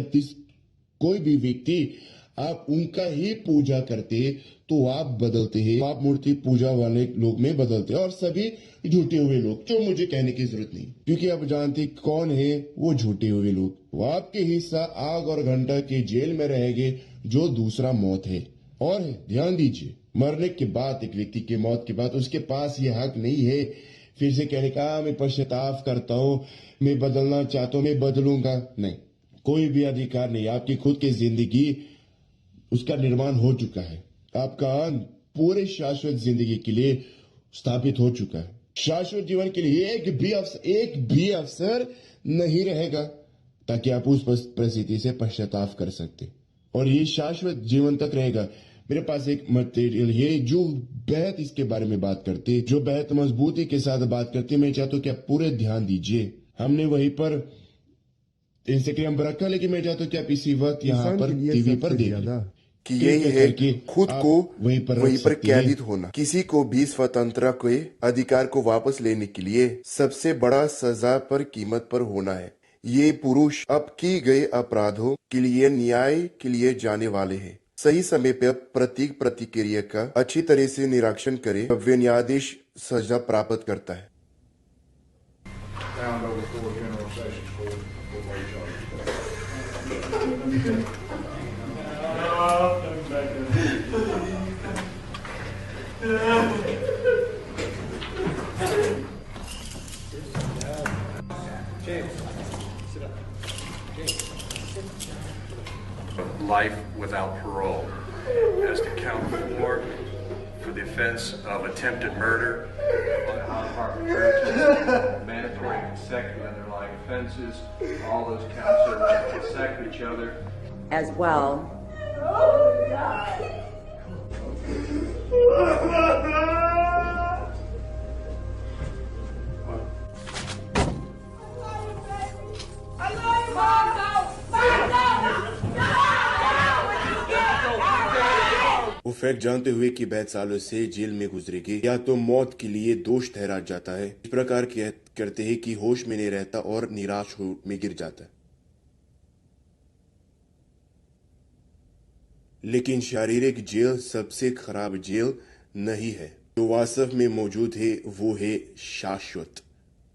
कोई भी व्यक्ति आप उनका ही पूजा करते तो आप बदलते हैं, आप मूर्ति पूजा वाले लोग में बदलते हैं। और सभी झूठे हुए लोग, जो मुझे कहने की जरूरत नहीं, क्योंकि आप जानते कौन है वो झूठे हुए लोग। वो आपके हिस्सा आग और घंटा की जेल में रहेंगे, जो दूसरा मौत है। और ध्यान दीजिए, मरने के बाद, एक व्यक्ति की मौत के बाद उसके पास ये हक नहीं है फिर से कहने का मैं पश्चाताप करता हूँ, मैं बदलना चाहता हूँ, मैं बदलूंगा। नहीं, कोई भी अधिकार नहीं। आपकी खुद की जिंदगी उसका निर्माण हो चुका है, आपका अंत पूरे शाश्वत जिंदगी के लिए स्थापित हो चुका है। शाश्वत जीवन के लिए एक भी अवसर नहीं रहेगा ताकि आप उस परिस्थिति से पश्चाताप कर सकते, और ये शाश्वत जीवन तक रहेगा। मेरे पास एक मटेरियल है जो बेहद इसके बारे में बात करते, जो बेहद मजबूती के साथ बात करते। मैं चाहता हूँ कि आप पूरे ध्यान दीजिए। हमने वहीं पर इंस्टाग्राम पर रखा, लेकिन मैं चाहता हूँ कि आप इसी वक्त यहाँ पर टीवी पर देखें कि यही है खुद को वहीं पर कैदित होना। किसी को भी स्वतंत्रता के अधिकार को वापस लेने के लिए सबसे बड़ा सजा पर कीमत पर होना है। ये पुरुष अब की गए अपराधों के लिए न्याय के लिए जाने वाले हैं। सही समय पर प्रत्येक प्रतिक्रिया का अच्छी तरह से निरीक्षण करें, वे न्यायाधीश सजा प्राप्त करता है। Life without parole as to count for the offense of attempted murder, mandatory consecutive underlying offenses. All those counts are consecutive each other as well. वो फैक्ट जानते हुए कि 22 सालों से जेल में गुजरेगी या तो मौत के लिए दोष ठहरा जाता है। इस प्रकार करते हैं कि होश में नहीं रहता और निराश में गिर जाता है। लेकिन शारीरिक जेल सबसे खराब जेल नहीं है। जो वास्तव में मौजूद है वो है शाश्वत।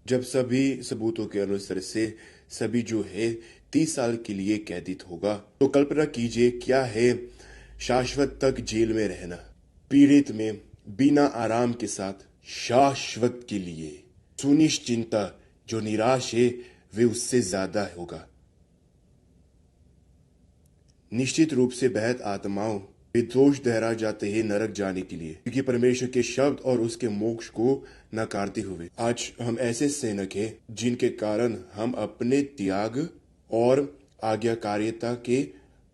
जब सभी सबूतों के अनुसार से सभी जो है 30 साल के लिए कैदित होगा, तो कल्पना कीजिए क्या है शाश्वत तक जेल में रहना, पीड़ित में बिना आराम के साथ शाश्वत के लिए। सुनिश्चिंता जो निराश है वे उससे ज्यादा होगा। निश्चित रूप से बेहद आत्माओं वे दोष ठहरा जाते हैं नरक जाने के लिए, क्योंकि परमेश्वर के शब्द और उसके मोक्ष को नकारते हुए। आज हम ऐसे सैनिक हैं जिनके कारण हम अपने त्याग और आज्ञाकारिता के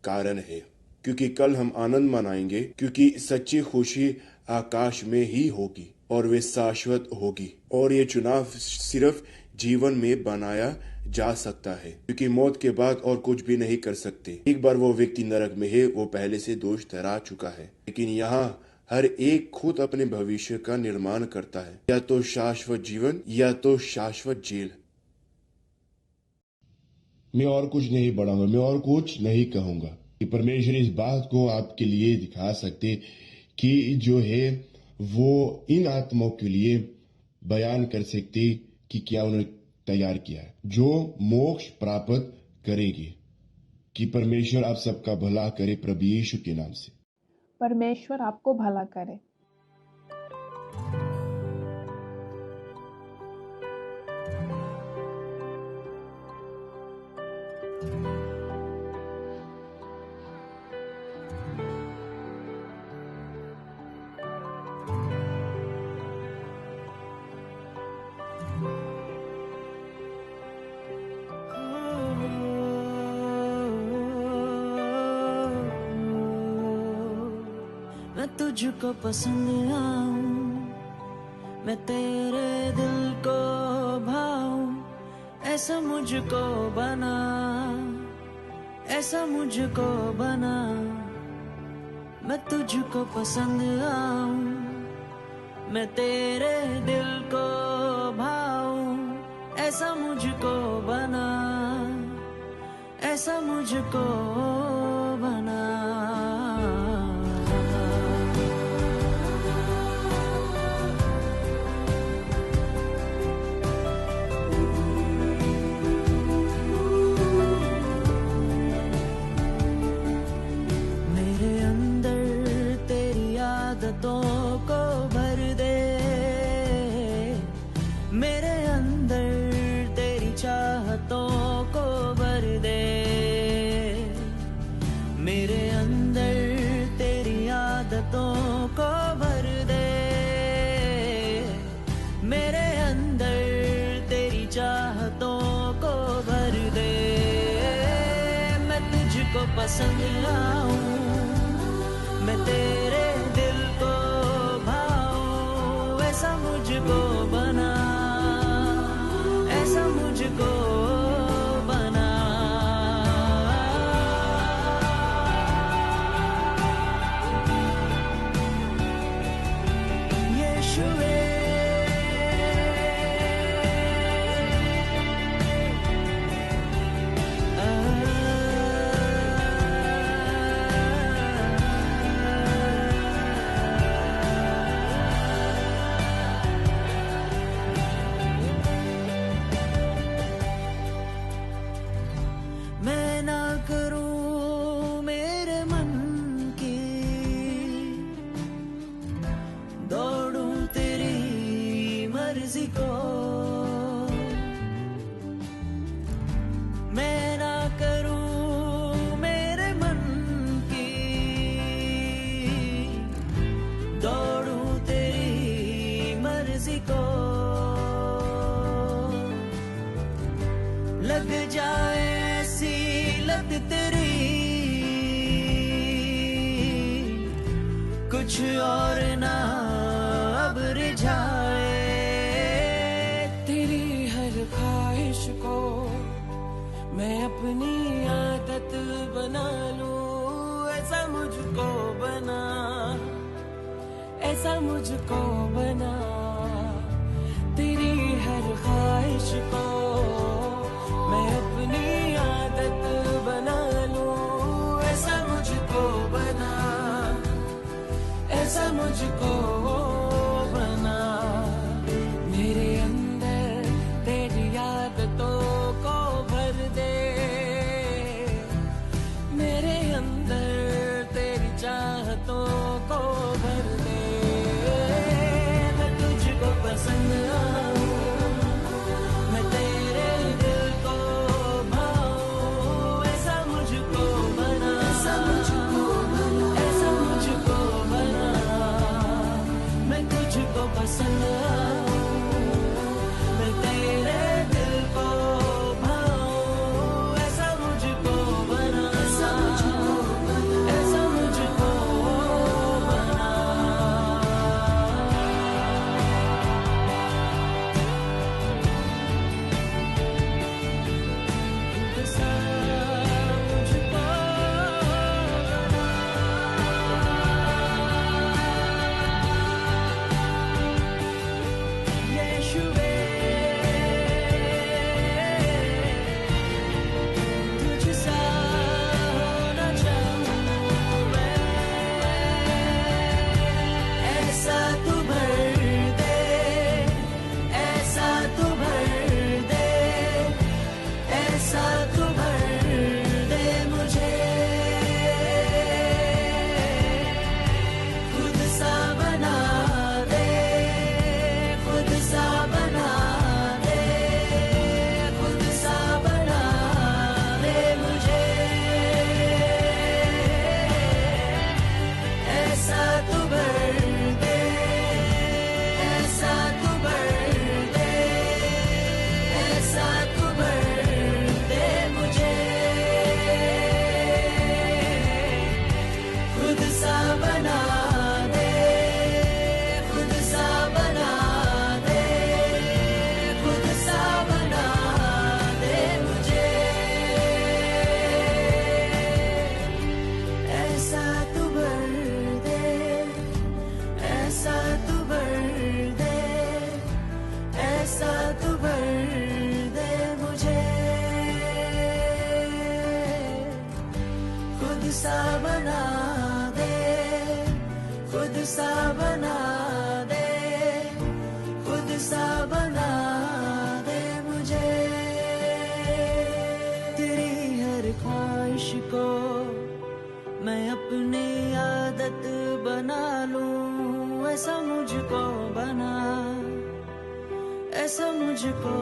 कारण है, क्योंकि कल हम आनंद मनाएंगे, क्योंकि सच्ची खुशी आकाश में ही होगी और वे शाश्वत होगी। और ये चुनाव सिर्फ जीवन में बनाया जा सकता है, क्योंकि मौत के बाद और कुछ भी नहीं कर सकते। एक बार वो व्यक्ति नरक में है, वो पहले से दोष ठहरा चुका है। लेकिन यहाँ हर एक खुद अपने भविष्य का निर्माण करता है, या तो शाश्वत जीवन या तो शाश्वत जेल। मैं और कुछ नहीं बढ़ाऊंगा, मैं और कुछ नहीं कहूंगा कि परमेश्वर इस बात को आपके लिए दिखा सकते कि जो है वो इन आत्माओं के लिए बयान कर सकते कि क्या उन्होंने तैयार किया है, जो मोक्ष प्राप्त करेगी। कि परमेश्वर आप सबका भला करे प्रभु यीशु के नाम से। परमेश्वर आपको भला करे। मैं तुझको पसंद आऊं, मैं तेरे दिल को भाऊं, ऐसा मुझको बना, ऐसा मुझको बना। मैं तुझको पसंद आऊं, मैं तेरे दिल को भाऊं, ऐसा मुझको बना, ऐसा मुझको बना। को भर दे, मेरे अंदर तेरी चाहतों को भर दे, मेरे अंदर तेरी आदतों को भर दे, मेरे अंदर तेरी चाहतों को भर दे। मैं तुझको पसंद आऊं, मैं तेरे ऐसा मुझको बना, ऐसा मुझको बना। यीशुए मर्जी को मैं ना करूं मेरे मन की, दौड़ूं तेरी मर्जी को, लग जाए ऐसी लत तेरी कुछ और ना अब रिझाए। तेरी हर ख्वाहिश को मैं अपनी आदत बना लूं, ऐसा मुझको बना, ऐसा मुझको बना। तेरी हर ख्वाहिश को मैं अपनी आदत बना लूं, ऐसा मुझको बना, ऐसा मुझको बना। मेरे अंदर तेरी आदतों को भर दे, मेरे अंदर तेरी चाहतों को भर दे। मैं तुझको पसंद आऊं, मैं तेरे दिल को भाऊं, ऐसा मुझको बना, ऐसा मुझको बना, ऐसा मुझको बना। मैं तुझको पसंद आऊं, मैं तेरे दिल को भाऊं, ऐसा मुझको बना, ऐसा मुझको बना, ऐसा मुझको बना। ऐसा मुझको यीशुवे, तुझसा होना चाहूं मैं, ऐसा तू भर दे, ऐसा तू भर दे, ऐसा तू भर दे मुझे। खुद सा बना दे, खुद सा बना दे, खुद सा बना दे मुझे। ऐसा तू भर दे, ऐसा तू भर दे, ऐसा तू भर दे मुझे। खुद सा बना दे, खुद सा बना दे, खुद सा बना दे मुझे। ऐसा तू भर दे, ऐसा तू भर दे, ऐसा तू भर दे मुझे। खुद सा बना दे, खुद सा बना दे, खुद सा बना दे मुझे। तेरी हर ख्वाहिश को मैं अपनी आदत बना लूं, ऐसा मुझको बना, ऐसा मुझको